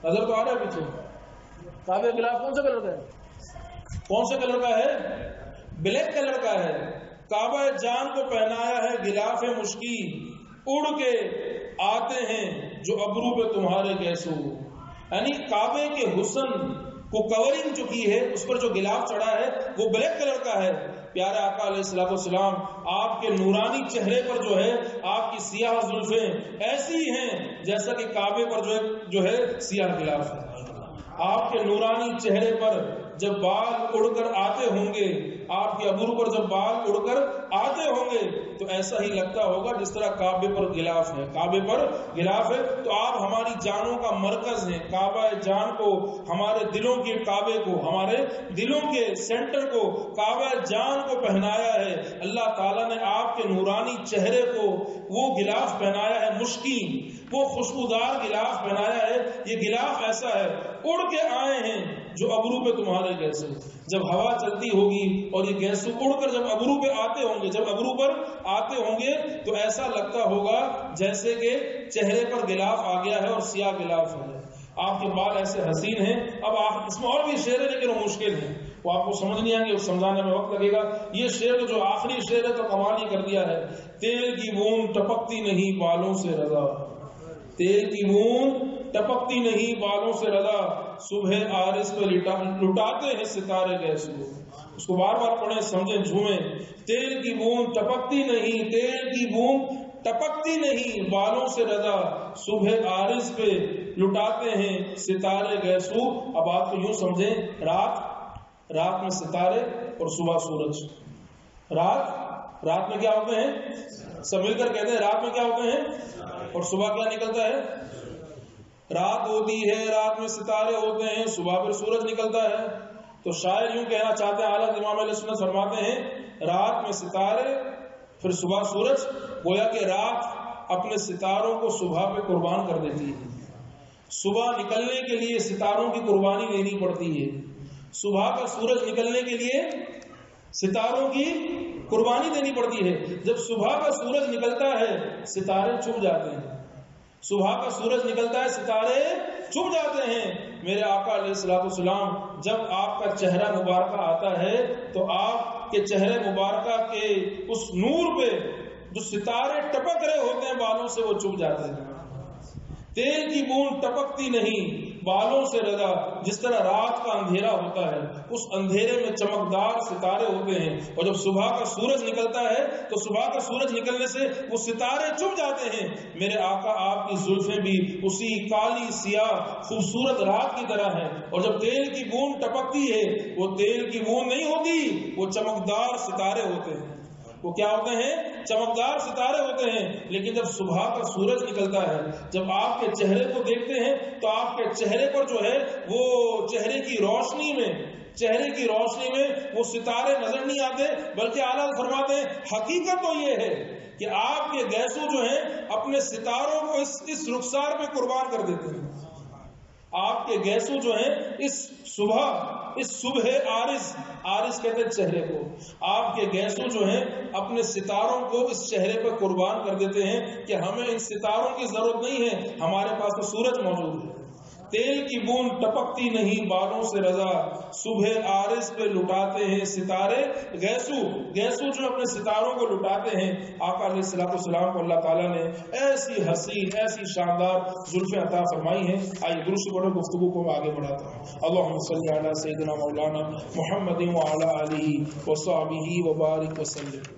نظر تو آ رہا ہے پیچھے، کعبے کا غلاف کون سا کلر کا ہے؟ کون سے کلر کا ہے؟ بلیک کلر کا ہے۔ کعبہ جان کو پہنایا ہے غلاف مشکی، اڑ کے آتے ہیں جو ابرو پہ تمہارے گیسو۔ یعنی کعبے کے حسن کو کورنگ جو کی ہے، اس پر جو غلاف چڑھا ہے وہ بلیک کلر کا ہے۔ پیارے آقا علیہ السلام آپ کے نورانی چہرے پر جو ہے آپ کی سیاہ زلفیں ایسی ہیں جیسا کہ کعبے پر جو ہے سیاہ غلاف ہے۔ آپ کے نورانی چہرے پر جب بال اڑ کر آتے ہوں گے، آپ کے ابرو پر جب بال اڑ کر آتے ہوں گے تو ایسا ہی لگتا ہوگا جس طرح کعبے پر غلاف ہے، کعبے پر غلاف ہے۔ تو آپ ہماری جانوں کا مرکز ہیں، کعبہ جان کو، ہمارے دلوں کے کعبے کو، ہمارے دلوں کے سینٹر کو، کعبہ جان کو پہنایا ہے اللہ تعالیٰ نے۔ آپ کے نورانی چہرے کو وہ غلاف پہنایا ہے، مشکین، وہ خوشبودار غلاف پہنایا ہے۔ یہ غلاف ایسا ہے، اڑ کے آئے ہیں جو ابرو پہ تمہارے گیسو۔ جب ہوا چلتی ہوگی اور یہ گیسو اڑ کر جب ابرو پہ آتے ہوں گے، جب ابرو پر آتے ہوں گے تو ایسا لگتا ہوگا جیسے کہ چہرے پر غلاف آ گیا ہے اور سیاہ غلاف ہے۔ آپ کے بال ایسے حسین ہیں۔ اب آپ اس میں اور بھی شعر ہے لیکن وہ مشکل ہے، وہ آپ کو سمجھ نہیں آئیں گے، سمجھانے میں وقت لگے گا۔ یہ شعر جو آخری شعر ہے تو کمال ہی کر دیا ہے۔ تیل کی بوند ٹپکتی نہیں بالوں سے رضا، تیل کی بوند ٹپکتی نہیں بالوں سے رضا، صبح عارض پہ لٹاتے ہیں ستارے گیسو۔ اس کو بار بار پڑھیں، سمجھیں، جھومیں۔ تیل کی بوند ٹپکتی نہیں، تیل کی بوند ٹپکتی نہیں بالوں سے رضا، صبح عارض پہ لٹاتے ہیں ستارے گیسو۔ اب آپ کو یوں سمجھیں، رات میں ستارے اور صبح سورج۔ رات میں کیا ہوتے ہیں؟ سب مل کر کہتے ہیں رات میں کیا ہوتے ہیں، اور صبح کیا نکلتا ہے؟ رات ہوتی ہے، رات میں ستارے ہوتے ہیں، صبح پر سورج نکلتا ہے۔ تو شاعر یوں کہنا چاہتے ہیں، اعلیٰ امام علیہ السنت فرماتے ہیں رات میں ستارے پھر صبح سورج، گویا کہ رات اپنے ستاروں کو صبح پہ قربان کر دیتی ہے۔ صبح نکلنے کے لیے ستاروں کی قربانی دینی پڑتی ہے، صبح کا سورج نکلنے کے لیے ستاروں کی قربانی دینی پڑتی ہے۔ جب صبح کا سورج نکلتا ہے ستارے چھپ جاتے ہیں، صبح کا سورج نکلتا ہے ستارے چھپ جاتے ہیں۔ میرے آقا علیہ السلام جب آپ کا چہرہ مبارکہ آتا ہے تو آپ کے چہرے مبارکہ کے اس نور پہ جو ستارے ٹپک رہے ہوتے ہیں بالوں سے وہ چھپ جاتے ہیں۔ تیل کی بوند ٹپکتی نہیں بالوں سے رضا، جس طرح رات کا اندھیرا ہوتا ہے اس اندھیرے میں چمکدار ستارے ہوتے ہیں، اور جب صبح کا سورج نکلتا ہے تو صبح کا سورج نکلنے سے وہ ستارے چھپ جاتے ہیں، میرے آقا آپ کی زلفیں بھی اسی کالی سیاہ خوبصورت رات کی طرح ہیں، اور جب تیل کی بوند ٹپکتی ہے وہ تیل کی بوند نہیں ہوتی، وہ چمکدار ستارے ہوتے ہیں۔ وہ کیا ہوتے ہیں؟ چمکدار ستارے ہوتے ہیں۔ لیکن جب صبح کا سورج نکلتا ہے، جب آپ کے چہرے کو دیکھتے ہیں تو آپ کے چہرے پر جو ہے وہ چہرے کی روشنی میں وہ ستارے نظر نہیں آتے، بلکہ اعلیٰ فرماتے ہیں حقیقت تو یہ ہے کہ آپ کے گیسو جو ہیں اپنے ستاروں کو اس رخسار پہ قربان کر دیتے ہیں۔ آپ کے گیسو جو ہیں اس صبح عارض کہتے ہیں چہرے کو، آپ کے گیسو جو ہیں اپنے ستاروں کو اس چہرے پر قربان کر دیتے ہیں کہ ہمیں ان ستاروں کی ضرورت نہیں ہے، ہمارے پاس تو سورج موجود ہے۔ تیل کی بوند ٹپکتی نہیں بالوں سے رضا، صبح عارض پہ لٹاتے ہیں ستارے گیسو جو اپنے ستاروں کو لٹاتے ہیں۔ آقا علیہ الصلوۃ والسلام کو اللہ تعالیٰ نے ایسی حسین ایسی شاندار زلفیں عطا فرمائی ہیں۔ آئیے درست پڑھو، گفتگو کو آگے بڑھاتا ہوں۔ اللہم صلی علی سیدنا مولانا محمد وعلی آلہ وصحبہ وبارک وسلم۔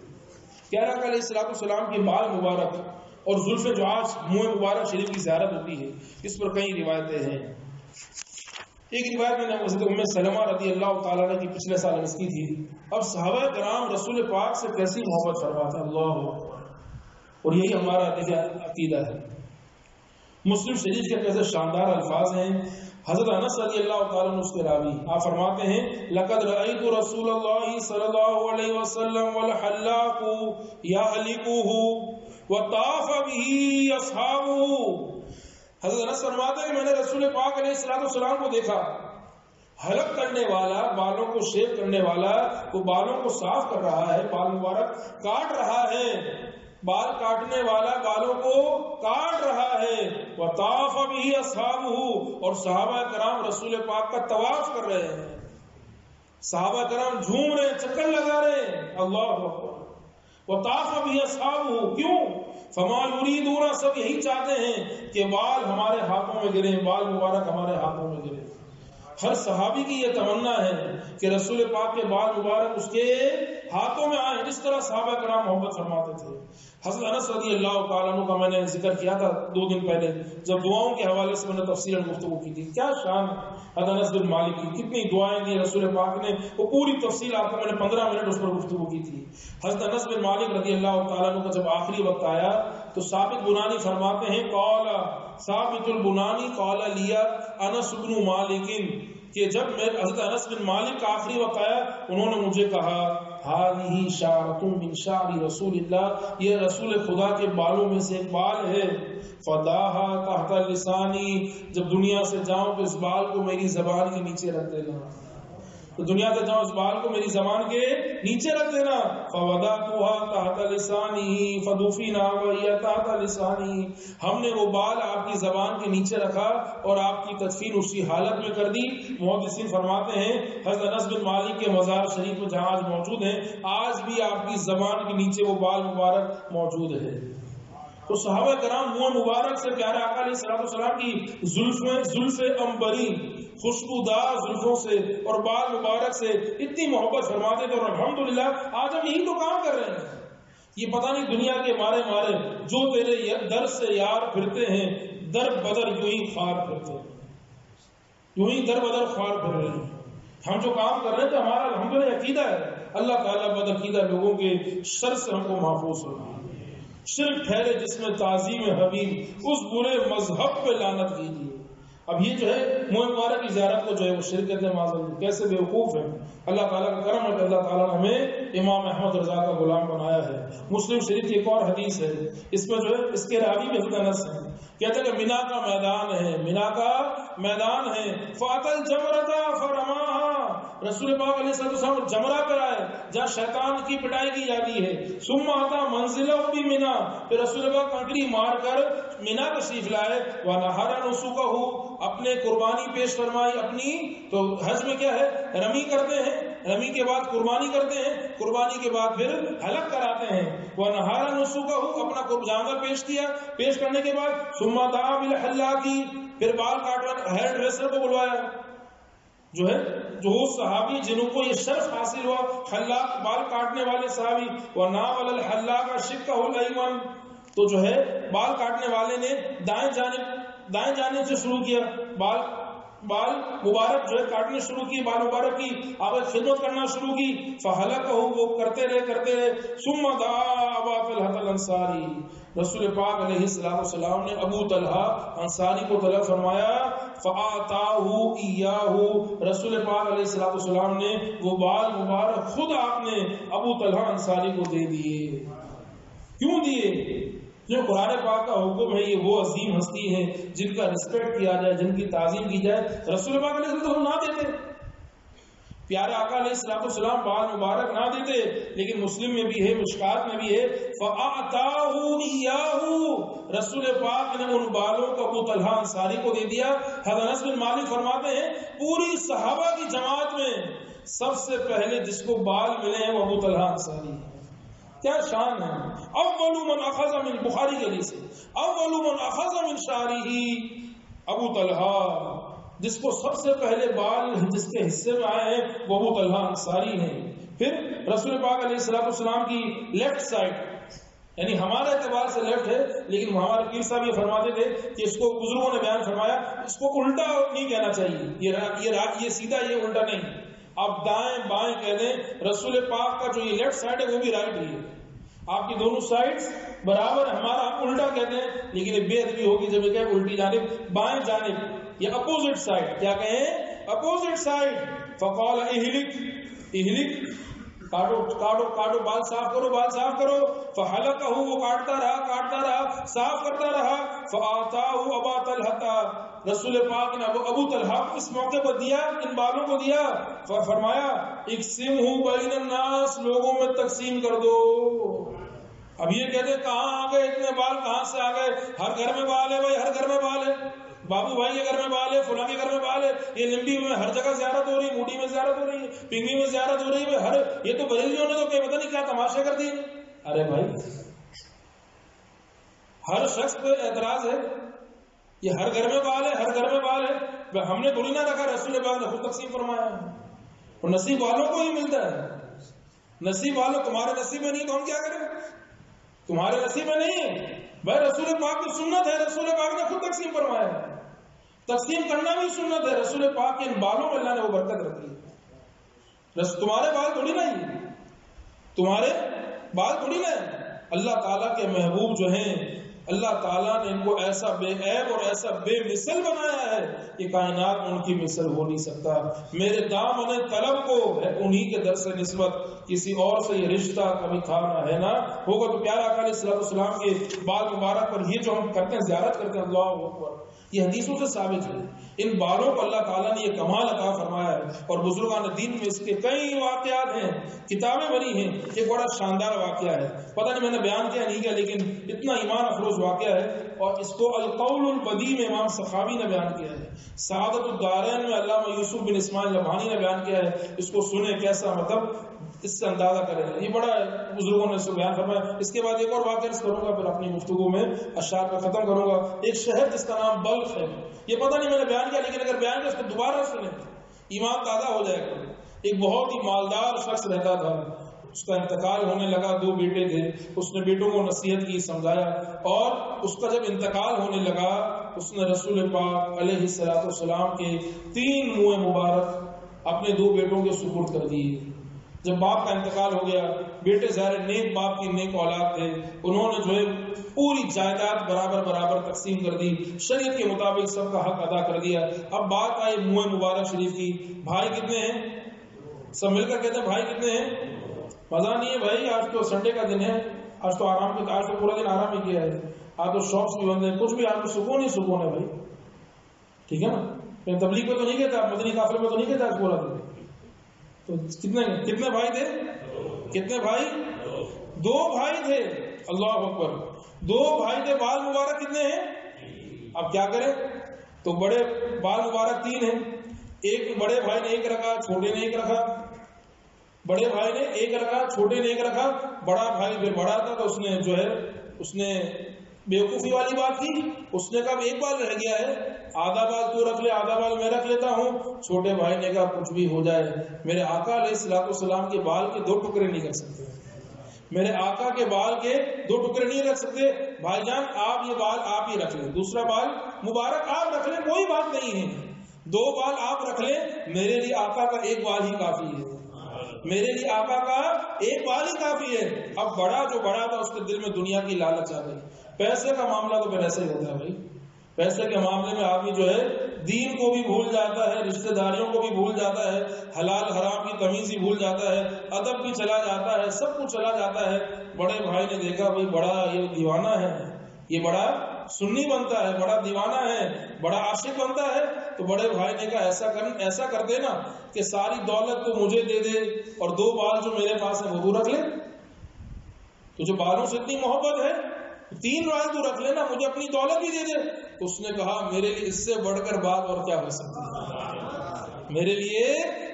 پیارے آقا علیہ الصلوۃ والسلام کے بال مبارک اور زلفیں جو آج منہ مبارک شریف کی زیارت ہوتی ہے، اس پر کئی روایتیں ہیں۔ ایک روایت میں نے حضرت ام سلمہ رضی اللہ تعالیٰ عنہ کی پچھلے سال عرض کی تھی، اب صحابہ کرام رسول پاک سے کیسی محبت فرماتے ہیں، اللہ اکبر، اور یہی ہمارا عقیدہ ہے۔ مسلم شریف کے کیسے شاندار الفاظ ہیں۔ حضرت انس رضی اللہ تعالیٰ عنہ اس کے راوی، آپ فرماتے ہیں لقد رأیت رسول اللہ صلی اللہ علیہ وسلم والحلاق یحلقہ وطاف به اصحابہ۔ حضرت انس فرماتے ہیں کہ میں نے رسول پاک علیہ الصلوۃ والسلام کو دیکھا، حلق کرنے والا، بالوں کو شیو کرنے والا، وہ بالوں کو صاف کر رہا ہے، بال مبارک کاٹ رہا ہے، بال کاٹنے والا بالوں کو کاٹ رہا ہے، وطاف به اصحابہ، اور صحابہ کرام رسول پاک کا طواف کر رہے ہیں، صحابہ کرام جھوم رہے ہیں، چکر لگا رہے ہیں، اللہ اکبر، وطاف به اصحابہ، کیوں؟ فما یریدون، سب یہی چاہتے ہیں کہ بال ہمارے ہاتھوں میں گرے، بال مبارک ہمارے ہاتھوں میں گرے۔ ہر صحابی کی یہ تمنا ہے کہ رسول پاک کے بال مبارک اس کے ہاتھوں میں آئے، جس طرح صحابہ کرام محبت فرماتے تھے۔ حضرت انس رضی اللہ تعالیٰ عنہ کا میں نے ذکر کیا تھا 2 دن پہلے، جب دعاؤں کے حوالے سے میں نے تفصیلاً گفتگو کی تھی، کیا شان حضرت انس بن مالک کی، کتنی دعائیں دی رسول پاک نے، وہ پوری تفصیل آپ کو میں نے 15 منٹ اس پر گفتگو کی تھی۔ حضرت انس بن مالک رضی اللہ تعالیٰ عنہ کا جب آخری وقت آیا تو ثابت بنانی فرماتے ہیں قال ثابت البنانی قال لیا انس بن مالک، کہ جب میں حضرت انس بن مالک کا آخری وقت آیا انہوں نے مجھے کہا ہذہ شعرۃ من شعر رسول اللہ، یہ رسول خدا کے بالوں میں سے ایک بال ہے، فداھا تحت لسانی، جب دنیا سے جاؤں تو اس بال کو میری زبان کے نیچے رکھ دینا، تو دنیا سے جاؤں اس بال کو میری زبان کے نیچے رکھ دینا، فوضعتها تحت لسانی فدفنا وهي تحت لسانی، ہم نے وہ بال آپ کی زبان کے نیچے رکھا اور آپ کی تدفین اسی حالت میں کر دی۔ محدثین فرماتے ہیں حضرت انس بن مالک کے مزار شریف میں جہاں آج موجود ہیں، آج بھی آپ کی زبان کے نیچے وہ بال مبارک موجود ہے۔ تو صحابہ کرام منہ مبارک سے پیارے آقا علیہ الصلوۃ والسلام کی زلف عنبری خوشبودار زلفوں سے اور بال مبارک سے اتنی محبت فرماتے تھے، اور الحمدللہ آج ہم یہی تو کام کر رہے ہیں۔ یہ پتہ نہیں دنیا کے مارے جو تیرے در سے یار پھرتے ہیں، در بدر یوں ہی خوار پھرتے ہیں، یوں ہی در بدر خوار پھر رہے ہیں۔ ہم جو کام کر رہے ہیں تو ہمارا الحمدللہ عقیدہ ہے، اللہ تعالیٰ بدعقیدہ لوگوں کے شر سے ہم کو محفوظ رکھے۔ شرک ٹھہرے جس میں تعظیم حبیب، اس برے مذہب پہ لعنت کیجیے۔ اب یہ جو ہے منہ مبارک کی زیارت کو جو ہے وہ شرک کہتے ہیں، معذرت کیسے بیوقوف ہے۔ اللہ تعالیٰ کا کرم ہے کہ اللہ تعالیٰ نے ہمیں امام احمد رضا کا غلام بنایا ہے۔ مسلم شریف کی ایک اور حدیث ہے، اس میں جو ہے اس کے راوی بھی حضرت انس ہیں، کہتے ہیں کہ مینا کا میدان ہے، مینا کا میدان ہے، فاتل جمرتا فرماہا، رسول پاک علیہ السلام جمرہ پر آئے جہاں شیطان کی پٹائی کی جاتی ہے، ثم آتا منزلہ بھی مینا، پھر رسول پاک کنکری مار کر مینا تشریف لائے، ونہر نسکہ، اپنے قربانی پیش فرمائی اپنی، تو حج میں کیا ہے رمی کرتے ہیں، نمی کے بعد قربانی کرتے ہیں، قربانی کے بعد پھر حلق کراتے ہیں. وَنَحَارَ نُسُكَهُ، اپنا جانور پیش کیا، پیش کرنے کے بعد ثُمَّ دَعَا بِالْحَلَّاقِ، پھر بال کاٹنے ہیئر ڈریسر کو بلوایا، جو صحابی جنہوں کو یہ شرف حاصل ہوا، حلاق بال کاٹنے والے صحابی. وَنَاوَلَ الْحَلَّاقَ شِقَّهُ الْأَيْمَنَ، تو جو ہے بال کاٹنے والے نے دائیں جانب سے شروع کیا، بال مبارک جو ہے کاٹنے شروع کی، بال مبارک کی آپ خدمت کرنا شروع کی. فَحَلَقَهُ، وہ کرتے رہے. ثُمَّ دَعَا أَبَا طَلْحَةَ الْأَنصَارِيَّ، رسول پاک علیہ السلام نے ابو طلحہ انصاری کو طلب فرمایا. فَآتَاهُ إِيَّاهُ، رسول پاک علیہ السلام نے وہ بال مبارک خود آپ نے ابو طلحہ انصاری کو دے دیے. کیوں دیے؟ جو قرآن پاک کا حکم ہے، یہ وہ عظیم ہستی ہیں جن کا رسپیکٹ کیا جائے، جن کی تعظیم کی جائے. رسول پاک علیہ السلام نہ دیتے، پیارے آقا علیہ السلام بال مبارک نہ دیتے، لیکن مسلم میں بھی ہے، مشکات میں بھی ہے. فَآتَاهُ إِيَّاهُ، رسول پاک نے ان بالوں کو ابو طلحہ انصاری کو دے دیا. حضرت انس بن مالک فرماتے ہیں پوری صحابہ کی جماعت میں سب سے پہلے جس کو بال ملے ہیں وہ ابو طلحہ انصاری ہے. کیا شان ہے! اول من اخذ من، بخاری کے حدیث ہے، اول من اخذ من شعره ابو طلحہ، جس کو سب سے پہلے بال جس کے حصے میں آئے ہیں وہ ابو طلحہ انصاری ہیں. پھر رسول پاک علیہ السلام کی لیفٹ سائڈ، یعنی ہمارے اعتبار سے لیفٹ ہے، لیکن ہمارے پیر صاحب یہ فرماتے تھے کہ اس کو بزرگوں نے بیان فرمایا، اس کو الٹا نہیں کہنا چاہیے، یہ سیدھا، یہ الٹا نہیں. آپ دائیں بائیں کہہ دیں. رسول پاک کا جو یہ لیفٹ سائڈ ہے وہ بھی رائٹ ہی ہے. آپ کی دونوں سائڈز برابر، ہمارا آپ الٹا کہتے ہیں، لیکن یہ بے ادبی ہوگی جب یہ کہیں الٹی جانب، بائیں جانب، یہ اپوزٹ سائڈ. کیا کہیں؟ Opposite side. فقال اہلک، کاٹو، بال صاف کرو. فحلقہ، وہ کاٹتا رہا، صاف کرتا رہا. فآتاہ ابا طلحہ، رسول پاک نے ابو طلحہ کو اس موقع پر دیا، ان بالوں کو دیا. فرمایا اقسمہ بین الناس، لوگوں میں تقسیم کر دو. اب یہ کہتے کہاں آ گئے اتنے بال، کہاں سے آ گئے؟ ہر گھر میں بال ہے بھائی، ہر گھر میں بال ہے. بابو بھائی کے گھر میں بال ہے، فلاں کے گھر میں بال ہے. یہ لمبی میں ہر جگہ زیارت ہو رہی ہے، موٹی میں زیارت ہو رہی ہے، پنگی میں زیارت ہو رہی ہے. یہ تو بریلیوں نے تو کہ پتہ نہیں کیا تماشے کر دیے. ارے بھائی، ہر شخص پہ اعتراض ہے، یہ ہر گھر میں بال ہے، ہر گھر میں بال ہے. ہم نے تھوڑی نہ رکھا، رسول پاک نے خود تقسیم فرمایا. اور نصیب والوں کو ہی ملتا ہے. نصیب والوں، تمہارے نصیب میں نہیں تو ہم کیا کریں؟ تمہارے نصیب میں نہیں ہے بھائی، رسول پاک کی سنت ہے، رسول پاک نے خود تقسیم فرمایا ہے. تقسیم کرنا بھی سنت ہے. رسول پاک کے ان بالوں میں اللہ نے وہ برکت رکھی ہے. تمہارے بال تھوڑی نہ ہیں، تمہارے بال تھوڑی نہ ہیں. اللہ تعالیٰ کے محبوب جو ہیں، اللہ تعالیٰ نے ان کو ایسا بے عیب اور ایسا بے مثل بنایا ہے کہ کائنات ان کی مثل ہو نہیں سکتا. میرے دامن طلب کو انہی کے در سے نسبت، کسی اور سے یہ رشتہ کبھی تھا نہ ہے نہ ہوگا. تو پیارا آقا علیہ السلام کے بال مبارک پر یہ جو ہم کرتے ہیں، زیارت کرتے ہیں، اللہ اکبر، یہ حدیثوں سے ثابت ہے. ان بالوں کو اللہ تعالیٰ نے یہ کمال عطا فرمایا ہے. اور بزرگان دین میں اس کے کئی واقعات ہیں، کتابیں بنی ہیں. ایک بڑا شاندار واقعہ ہے، پتہ نہیں میں نے بیان کیا نہیں کیا، لیکن اتنا ایمان افروز واقعہ ہے. اور اس کو القول البدیع میں امام سخاوی نے بیان کیا ہے. سعادت الدارین میں علامہ یوسف بن اسماعیل لبھانی نے بیان کیا ہے. اس کو سنیں، کیسا مطلب اس سے اندازہ کریں. یہ بڑا بزرگوں نے اس کو بیان فرمایا. اس کے بعد ایک اور واقعہ کروں گا، پھر اپنی گفتگو میں اشعار پہ ختم کروں گا. ایک شہر جس کا نام بلخ ہے، یہ پتہ نہیں میں نے بیان کیا، لیکن اگر بیان کیا اس کو دوبارہ سنیں، ایمان تازہ ہو جائے گا. ایک بہت ہی مالدار شخص رہتا تھا، اس کا انتقال ہونے لگا. 2 بیٹے تھے. اس نے بیٹوں کو نصیحت کی، سمجھایا، اور اس کا جب انتقال ہونے لگا اس نے رسول پاک علیہ السلام کے 3 منہ مبارک اپنے 2 بیٹوں کے سپرد کر دیے. جب باپ کا انتقال ہو گیا، بیٹے ظاہر نیک باپ کی نیک اولاد تھے، انہوں نے جو ہے پوری جائیداد برابر تقسیم کر دی، شریعت کے مطابق سب کا حق ادا کر دیا. اب بات آئی منہ مبارک شریف کی. بھائی کتنے ہیں؟ سب مل کر کہتے ہیں بھائی کتنے ہیں؟ مزہ نہیں ہے بھائی، آج تو سنڈے کا دن ہے، آج تو آج تو پورا دن آرام ہی کیا ہے، آج تو شاپس بھی بند ہیں، کچھ بھی آج تو سکون ہی سکون ہے بھائی. ٹھیک ہے نا؟ میں تبلیغ پہ تو نہیں کہتا، مدنی قافلے پہ تو نہیں کہتا آج پورا دن. تو کتنے بھائی تھے؟ کتنے بھائی؟ 2 بھائی تھے. اللہ اکبر، 2 بھائی تھے. بال مبارک کتنے ہیں؟ اب کیا کریں؟ تو بڑے بال مبارک 3 ہیں. ایک بڑے بھائی نے 1 رکھا، چھوٹے نے 1 رکھا. بڑے بھائی نے ایک رکھا, چھوٹے نے ایک رکھا. بڑا بھائی پھر بڑا تھا تو اس نے بیوقوفی والی بات کی. اس نے کہا ایک بال رہ گیا ہے, آدھا بال تو رکھ لے, آدھا بال میں رکھ لیتا ہوں. چھوٹے بھائی نے کہا کچھ بھی ہو جائے, میرے آقا علیہ الصلوۃ والسلام کے بال کے 2 ٹکڑے نہیں کر سکتے, میرے آقا کے بال کے 2 ٹکڑے نہیں رکھ سکتے. بھائی جان آپ یہ بال آپ ہی رکھ لیں, دوسرا بال مبارک آپ رکھ لیں, کوئی بات نہیں ہے. 2 بال آپ رکھ لیں, میرے لیے آقا کا 1 بال ہی کافی ہے, میرے لیے آقا کا 1 بال ہی کافی ہے. اب بڑا جو بڑا تھا اس کے دل میں دنیا کی لالچ آ گئی. پیسے کا معاملہ تو پھر ایسے ہی ہوتا ہے بھائی, پیسے کے معاملے میں آدمی جو ہے دین کو بھی بھول جاتا ہے, رشتہ داریوں کو بھی بھول جاتا ہے, حلال حرام کی تمیز ہی بھول جاتا ہے, ادب بھی چلا جاتا ہے, سب کچھ چلا جاتا ہے. بڑے بھائی نے دیکھا بھائی بڑا یہ دیوانہ ہے, یہ بڑا سنی بنتا ہے, بڑا دیوانہ ہے, بڑا عاشق بنتا ہے. تو بڑے بھائی نے کہا ایسا کر دے نا کہ ساری دولت تو مجھے دے دے اور 2 بال جو میرے پاس ہیں وہ تو رکھ لے. تجھے بالوں سے اتنی محبت ہے, 3 بال تو رکھ لینا, مجھے اپنی دولت بھی دے دے. تو اس نے کہا میرے لیے اس سے بڑھ کر بات اور کیا ہو سکتی ہے, میرے لیے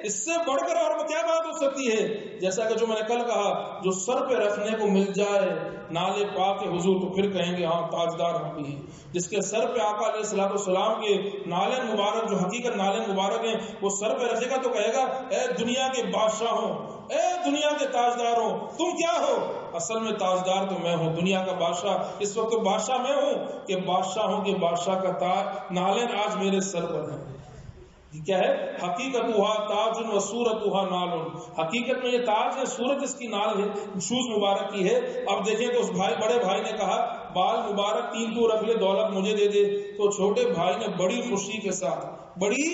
اس سے بڑھ کر اور کیا بات ہو سکتی ہے. جیسا کہ جو میں نے کل کہا, جو سر پہ رکھنے کو مل جائے نالے پاک حضور تو پھر کہیں گے ہاں تاجدار ہم بھی ہیں. جس کے سر پہ آقا علیہ الصلوۃ والسلام کے نالے مبارک, جو حقیقت نالے مبارک ہیں, وہ سر پہ رکھے گا تو کہے گا اے دنیا کے بادشاہوں, اے دنیا کے تاجداروں, تم کیا ہو؟ اصل میں تاجدار تو میں ہوں, دنیا کا بادشاہ اس وقت بادشاہ میں ہوں کہ بادشاہوں کے بادشاہ کا تاج نالین آج میرے سر پر ہے. کیا ہے حقیقتها تاج و صورتها نال, حقیقت میں یہ تاج ہے, صورت اس کی نال ہے, شوز مبارک کی ہے. اب دیکھیں تو اس بڑے بھائی نے کہا بال مبارک 3 تو رکھ لے, دولت مجھے دے دے. تو چھوٹے بھائی نے بڑی خوشی کے ساتھ, بڑی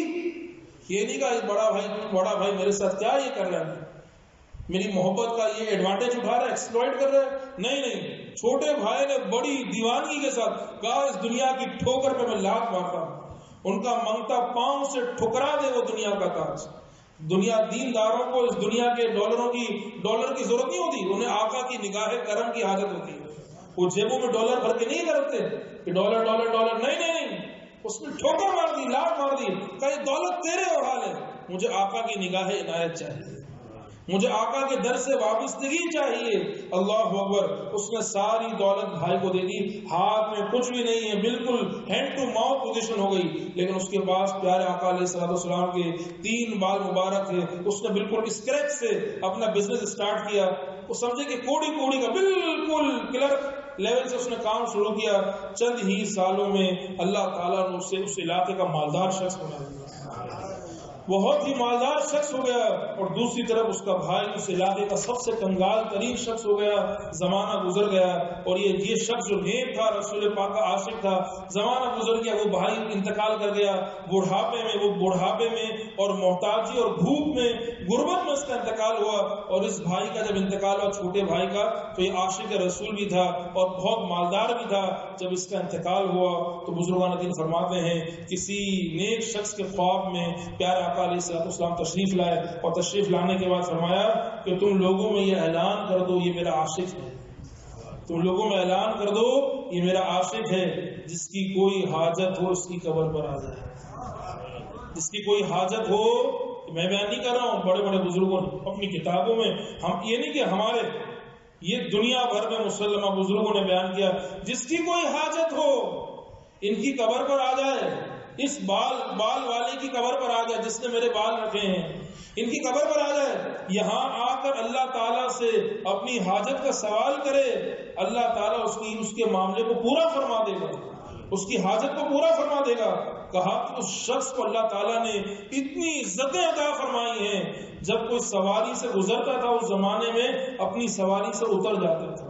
یہ نہیں کہا بڑا بھائی میرے ساتھ کیا یہ کر رہا ہے, میری محبت کا یہ ایڈوانٹیج اٹھا رہا ہے, ایکسپلوئٹ کر رہا ہے. نہیں, چھوٹے بھائی نے بڑی دیوانگی کے ساتھ کہا اس دنیا کی ٹھوکر پہ میں لات مارتا ہوں, ان کا منگتا پاؤں سے ٹھکرا دے وہ دنیا کا تاج. دنیا دینداروں کو اس دنیا کے ڈالر کی ضرورت نہیں ہوتی, انہیں آقا کی نگاہ کرم کی حاجت ہوتی ہے. وہ جیبوں میں ڈالر بھر کے نہیں کرتے کہ ڈالر ڈالر ڈالر, نہیں, اس نے ٹھوکر مار دی, لات مار دی, کہ یہ دولت تیرے حوالے, مجھے آقا کی نگاہ عنایت چاہیے, مجھے آقا کے در سے وابستگی چاہیے. اللہ اکبر. اس نے ساری دولت بھائی کو دے دی, ہاتھ میں کچھ بھی نہیں ہے, بالکل ہینڈ ٹو ماؤتھ پوزیشن ہو گئی. لیکن اس کے پاس پیارے آقا علیہ الصلوۃ والسلام کے 3 بال مبارک تھے. اس نے بالکل اسکریچ سے اپنا بزنس اسٹارٹ کیا. وہ سمجھے کہ کوڑی کا بالکل کلرک لیول سے اس نے کام شروع کیا. چند ہی سالوں میں اللہ تعالیٰ نے اسے اس علاقے کا مالدار شخص بنا دیا, بہت ہی مالدار شخص ہو گیا. اور دوسری طرف اس کا بھائی اس علاقے کا سب سے کنگال ترین شخص ہو گیا. زمانہ گزر گیا اور یہ شخص جو نیک تھا, رسول پاک کا عاشق تھا, زمانہ گزر گیا, وہ بھائی انتقال کر گیا. بڑھاپے میں اور محتاجی اور بھوک میں, غربت میں اس کا انتقال ہوا. اور اس بھائی کا جب انتقال ہوا, چھوٹے بھائی کا, تو یہ عاشق رسول بھی تھا اور بہت مالدار بھی تھا. جب اس کا انتقال ہوا تو بزرگان دین فرماتے ہیں کسی نیک شخص کے خواب میں پیارے آقا علیہ الصلوۃ والسلام تشریف لائے, اور تشریف لانے کے بعد فرمایا کہ تم لوگوں میں یہ اعلان کر دو یہ میرا عاشق ہے, تم لوگوں میں اعلان کر دو یہ میرا عاشق ہے, جس کی کوئی حاجت ہو اس کی قبر پر آ جائے, جس کی کوئی حاجت ہو. میں بیان نہیں کر رہا ہوں, بڑے بڑے بزرگوں اپنی کتابوں میں, ہم یہ نہیں کہ ہمارے یہ دنیا بھر میں مسلمہ بزرگوں نے بیان کیا, جس کی کوئی حاجت ہو ان کی قبر پر آ جائے, اس بال والے کی قبر پر آ جائے, جس نے میرے بال رکھے ہیں ان کی قبر پر آ جائے, یہاں آ کر اللہ تعالیٰ سے اپنی حاجت کا سوال کرے, اللہ تعالیٰ اس کے معاملے کو پورا فرما دے گا, اس کی حاجت کو پورا فرما دے گا. کہا کہ اس شخص کو اللہ تعالیٰ نے اتنی عزتیں عطا فرمائی ہیں, جب کوئی سواری سے گزرتا تھا اس زمانے میں اپنی سواری سے اتر جاتا تھا,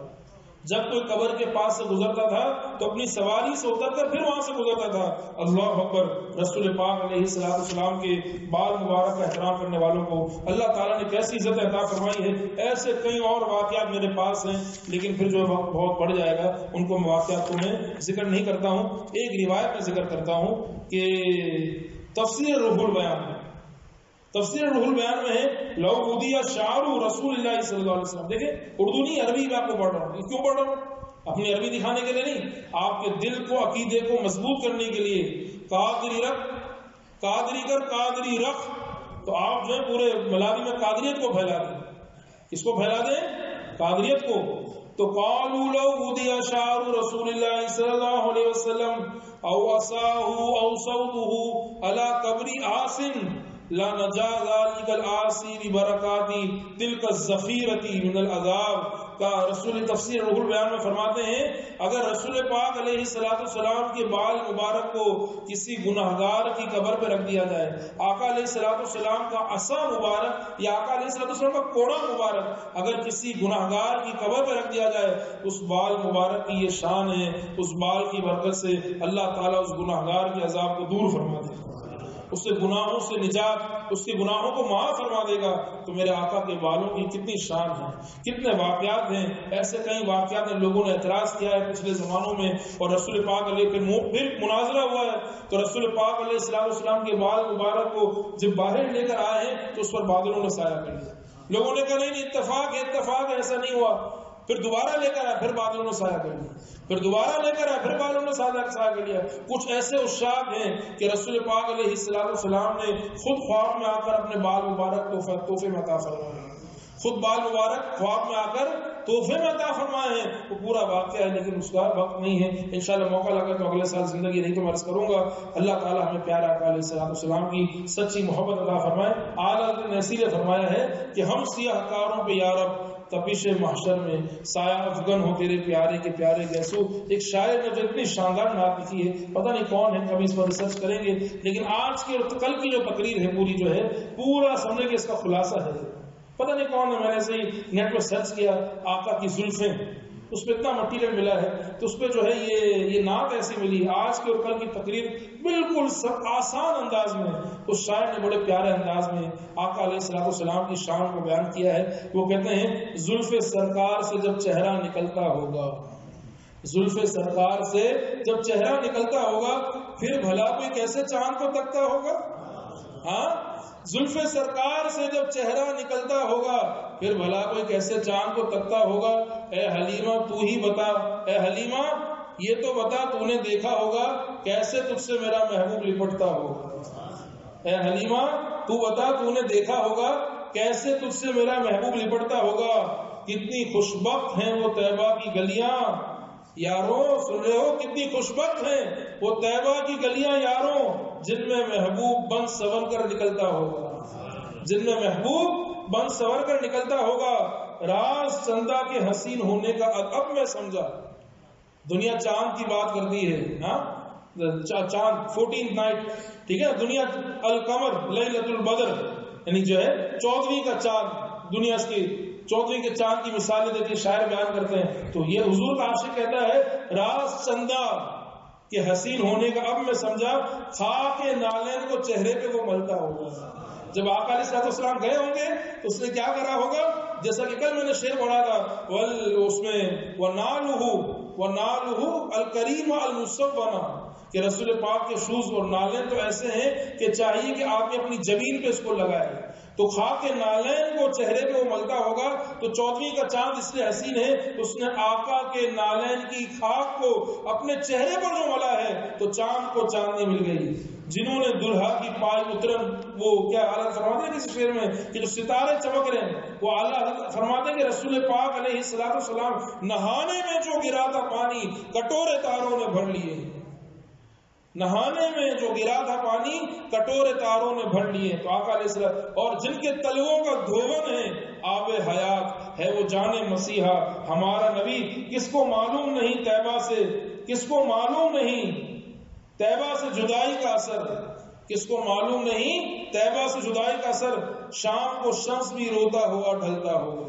جب کوئی قبر کے پاس سے گزرتا تھا تو اپنی سواری سے اتر کر پھر وہاں سے گزرتا تھا. اللہ اکبر. رسول پاک علیہ الصلوۃ والسلام کے بال مبارک کا احترام کرنے والوں کو اللہ تعالیٰ نے کیسی عزت عطا فرمائی ہے. ایسے کئی اور واقعات میرے پاس ہیں, لیکن پھر جو وقت بہت بڑھ جائے گا, ان کو واقعات کو میں ذکر نہیں کرتا ہوں. ایک روایت میں ذکر کرتا ہوں کہ تفسیر روح البیان میں, تفسیر روح البیان میں ہے لو اودیہ شعر رسول اللہ صلی اللہ علیہ وسلم. دیکھیں اردو نہیں عربی میں آپ کو پڑھ رہا ہوں. کیوں پڑھ رہا ہوں؟ اپنی عربی دکھانے کے لیے نہیں, آپ کے دل کو عقیدے کو مضبوط کرنے کے لیے. قادری رکھ, تو آپ جو ہے پورے ملازم میں قادریت کو پھیلا دیں. اس کو پھیلا دیں قادریت کو. تو قالوا لو ودی شعر رسول اللہ صلی اللہ علیہ وسلم او عصاه او صوته على قبر آسن لا نجا ذلك العاصی ببرکات تلك الذخیرۃ من العذاب. کا رسول تفسیر روح البیان میں فرماتے ہیں اگر رسول پاک علیہ الصلوۃ والسلام کے بال مبارک کو کسی گناہگار کی قبر پہ رکھ دیا جائے، آقا علیہ الصلوۃ والسلام کا عصا مبارک یا آقا علیہ الصلوۃ والسلام کا کوڑا مبارک اگر کسی گناہگار کی قبر پہ رکھ دیا جائے، اس بال مبارک کی یہ شان ہے، اس بال کی برکت سے اللہ تعالیٰ اس گناہگار کے عذاب کو دور فرما دے گا، اس سے گناہوں سے نجات، اس کے گناہوں کو معاف فرما دے گا. تو میرے آقا کے بالوں کی کتنی شان ہے، کتنے واقعات ہیں. ایسے کئی واقعات ہیں لوگوں نے اعتراض کیا ہے پچھلے زمانوں میں، اور رسول پاک علیہ پھر مناظرہ ہوا ہے تو رسول پاک علیہ السلام کے بال مبارک کو جب باہر لے کر آئے ہیں تو اس پر بادلوں نے سایہ کر دیا. لوگوں نے کہا نہیں اتفاق ہے، ایسا نہیں ہوا. پھر دوبارہ لے کر آئے، پھر بادلوں نے سایہ کر لیا. پھر دوبارہ لے کر آئے، پھر بادلوں نے سایہ کر لیا. کچھ ایسے عشاق ہیں کہ رسول پاک علیہ السلام نے خود خواب میں آ کر اپنے بال مبارک تحفے میں عطا فرمائے، خود بال مبارک خواب میں آ کر تحفے میں عطا فرمائے ہیں. وہ پورا واقعہ ہے لیکن اس کا وقت نہیں ہے، انشاءاللہ موقع لگا تو اگلے سال زندگی رہی تو میں عرض کروں گا. اللہ تعالیٰ ہمیں پیارا آقا علیہ السلام کی سچی محبت عطا فرمائے. اعلیٰ نے اسی لیے فرمایا ہے کہ ہم سیاہ کاروں پہ یا رب تپش محشر میں سایہ افغن ہو تیرے پیارے کے پیارے گیسو. ایک شاعر نے جو اتنی شاندار نعت لکھی ہے، پتہ نہیں کون ہے، کبھی اس پر ریسرچ کریں گے، لیکن آج کی اور کل کی جو تقریر ہے پوری جو ہے پورا سمجھے کہ اس کا خلاصہ ہے. پتہ نہیں کون ہے، میں نے صحیح نیٹ پہ سرچ کیا آقا کی زلفیں، اس پہ اتنا مٹیریل ملا ہے تو اس پہ جو ہے یہ نعت ایسی ملی. آج کی اور کل کی تقریر بالکل سب آسان انداز میں اس شاعر نے بڑے پیارے انداز میں آقا علیہ السلام کی شان کو بیان کیا ہے. وہ کہتے ہیں زلف سرکار سے جب چہرہ نکلتا ہوگا، زلف سرکار سے جب چہرہ نکلتا ہوگا پھر بھلا کوئی کیسے چاند کو تکتا ہوگا. ہاں، زلف سرکار سے جب چہرہ نکلتا ہوگا پھر بھلا کوئی کیسے چاند کو تکتا ہوگا. اے حلیمہ تو ہی بتا، اے حلیمہ یہ تو بتا تو نے دیکھا ہوگا کیسے تجھ سے میرا محبوب لپٹتا ہوگا. اے حلیمہ تو بتا تو نے دیکھا ہوگا کیسے تجھ سے میرا محبوب لپٹتا ہوگا. کتنی خوشبخت ہیں وہ طیبہ کی گلیاں یاروں، سن رہے ہو کتنی خوشبخت ہیں وہ طیبہ کی گلیاں یاروں، جن میں محبوب بن سور کر نکلتا ہوگا، جن میں محبوب بن سور کر نکلتا ہوگا. راز چندہ کے حسین ہونے کا اب میں سمجھا. دنیا چاند کی بات کرتی ہے، ہاں چاند 14th نائٹ، ٹھیک ہے، دنیا القمر لیلۃ البدر یعنی جو ہے 14ویں کا چاند، دنیا اس کی 14ویں کے چاند کی مثالیں دیتی ہے، شاعر بیان کرتے ہیں. تو یہ حضور کا عاشق کہتا ہے راز چندہ کے حسین ہونے کا اب میں سمجھا، خاک نالین کو چہرے پہ وہ ملتا ہوگا. جب آقا علیہ السلام گئے ہوں گے تو اس نے کیا کرا ہوگا، جیسا کہ کل میں نے شعر پڑھا تھا اس میں وَنَالُهُ الْكَرِيمَ الْمُصَوَّنَ، کہ رسول پاک کے شوز اور نالین تو ایسے ہیں کہ چاہیے کہ آپ نے اپنی جبین پہ اس کو لگائے. تو خاک نالین کو چہرے پہ وہ ملتا ہوگا. تو 14ویں کا چاند اس لیے حسین ہے، اس نے آقا کے نالین کی خاک کو اپنے چہرے پر جو ملا ہے تو چاند کو چاندنی مل گئی. جنہوں نے دلہا کی پائی اترن، وہ کیا اعلیٰ فرماتے ہیں کسی شعر میں کہ جو ستارے چمک رہے ہیں، وہ اعلیٰ فرماتے ہیں کہ رسول پاک علیہ السلام نہانے میں جو گرا تھا پانی کٹورے تاروں نے بھر لیے، نہانے میں جو گرا تھا پانی کٹورے تاروں نے بھر لیے. تو آقا علیہ السلام اور جن کے تلووں کا دھون ہے آب حیات ہے وہ جانے مسیحا ہمارا نبی. کس کو معلوم نہیں طیبہ سے، کس کو معلوم نہیں طیبہ سے جدائی کا اثر، کس کو معلوم نہیں طیبہ سے جدائی کا اثر. شام کو شمس بھی روتا ہوا ڈھلتا ہوگا.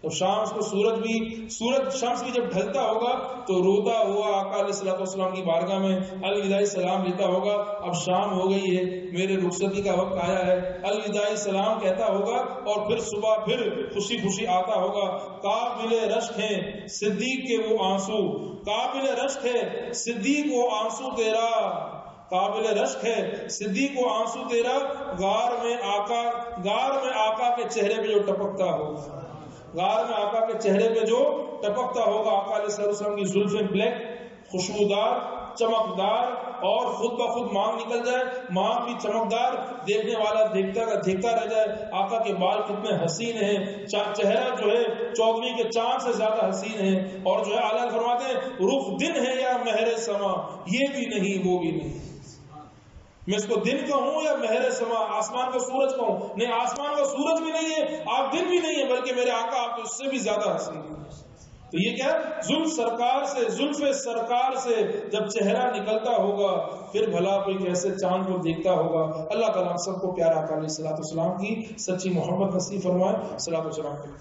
تو شام کو سورج شمس بھی جب ڈھلتا ہوگا تو روتا ہوا آقا علیہ السلام کی بارگاہ میں الوداعی سلام لیتا ہوگا. اب شام ہو گئی ہے، میرے رخصتی کا وقت آیا ہے، الوداعی سلام کہتا ہوگا اور پھر صبح پھر خوشی خوشی آتا ہوگا. قابل رشک ہیں صدیق کے وہ آنسو، قابل رشک ہے صدیق وہ آنسو تیرا، قابل رشک ہے صدیق و آنسو تیرا. غار میں آقا کے چہرے پہ جو ٹپکتا ہوگا، غار میں آقا کے چہرے پہ جو ٹپکتا ہوگا. آقا علیہ السلام کی زلفیں بلیک خوشبودار چمکدار اور خود بخود مانگ نکل جائے، مانگ بھی چمکدار، دیکھنے والا دیکھتا رہ جائے آقا کے بال کتنے حسین ہیں، چہرہ جو ہے چودھویں کے چاند سے زیادہ حسین ہے، اور جو ہے اعلیٰ فرماتے ہیں رخ دن ہے یا مہر سما، یہ بھی نہیں وہ بھی نہیں، میں اس کو دن کہوں یا مہر سما، آسمان کو سورج کہوں، نہیں آسمان کا سورج بھی نہیں ہے، آپ دن بھی نہیں ہے، بلکہ میرے آقا آپ اس سے بھی زیادہ حسین ہیں۔ تو یہ کیا زلف سرکار سے جب چہرہ نکلتا ہوگا پھر بھلا کوئی کیسے چاند کو دیکھتا ہوگا۔ اللہ تعالیٰ سب کو پیارا آقا علیہ الصلوۃ والسلام کی سچی محبت نصیب فرمائے۔ صلوات و سلام علیہ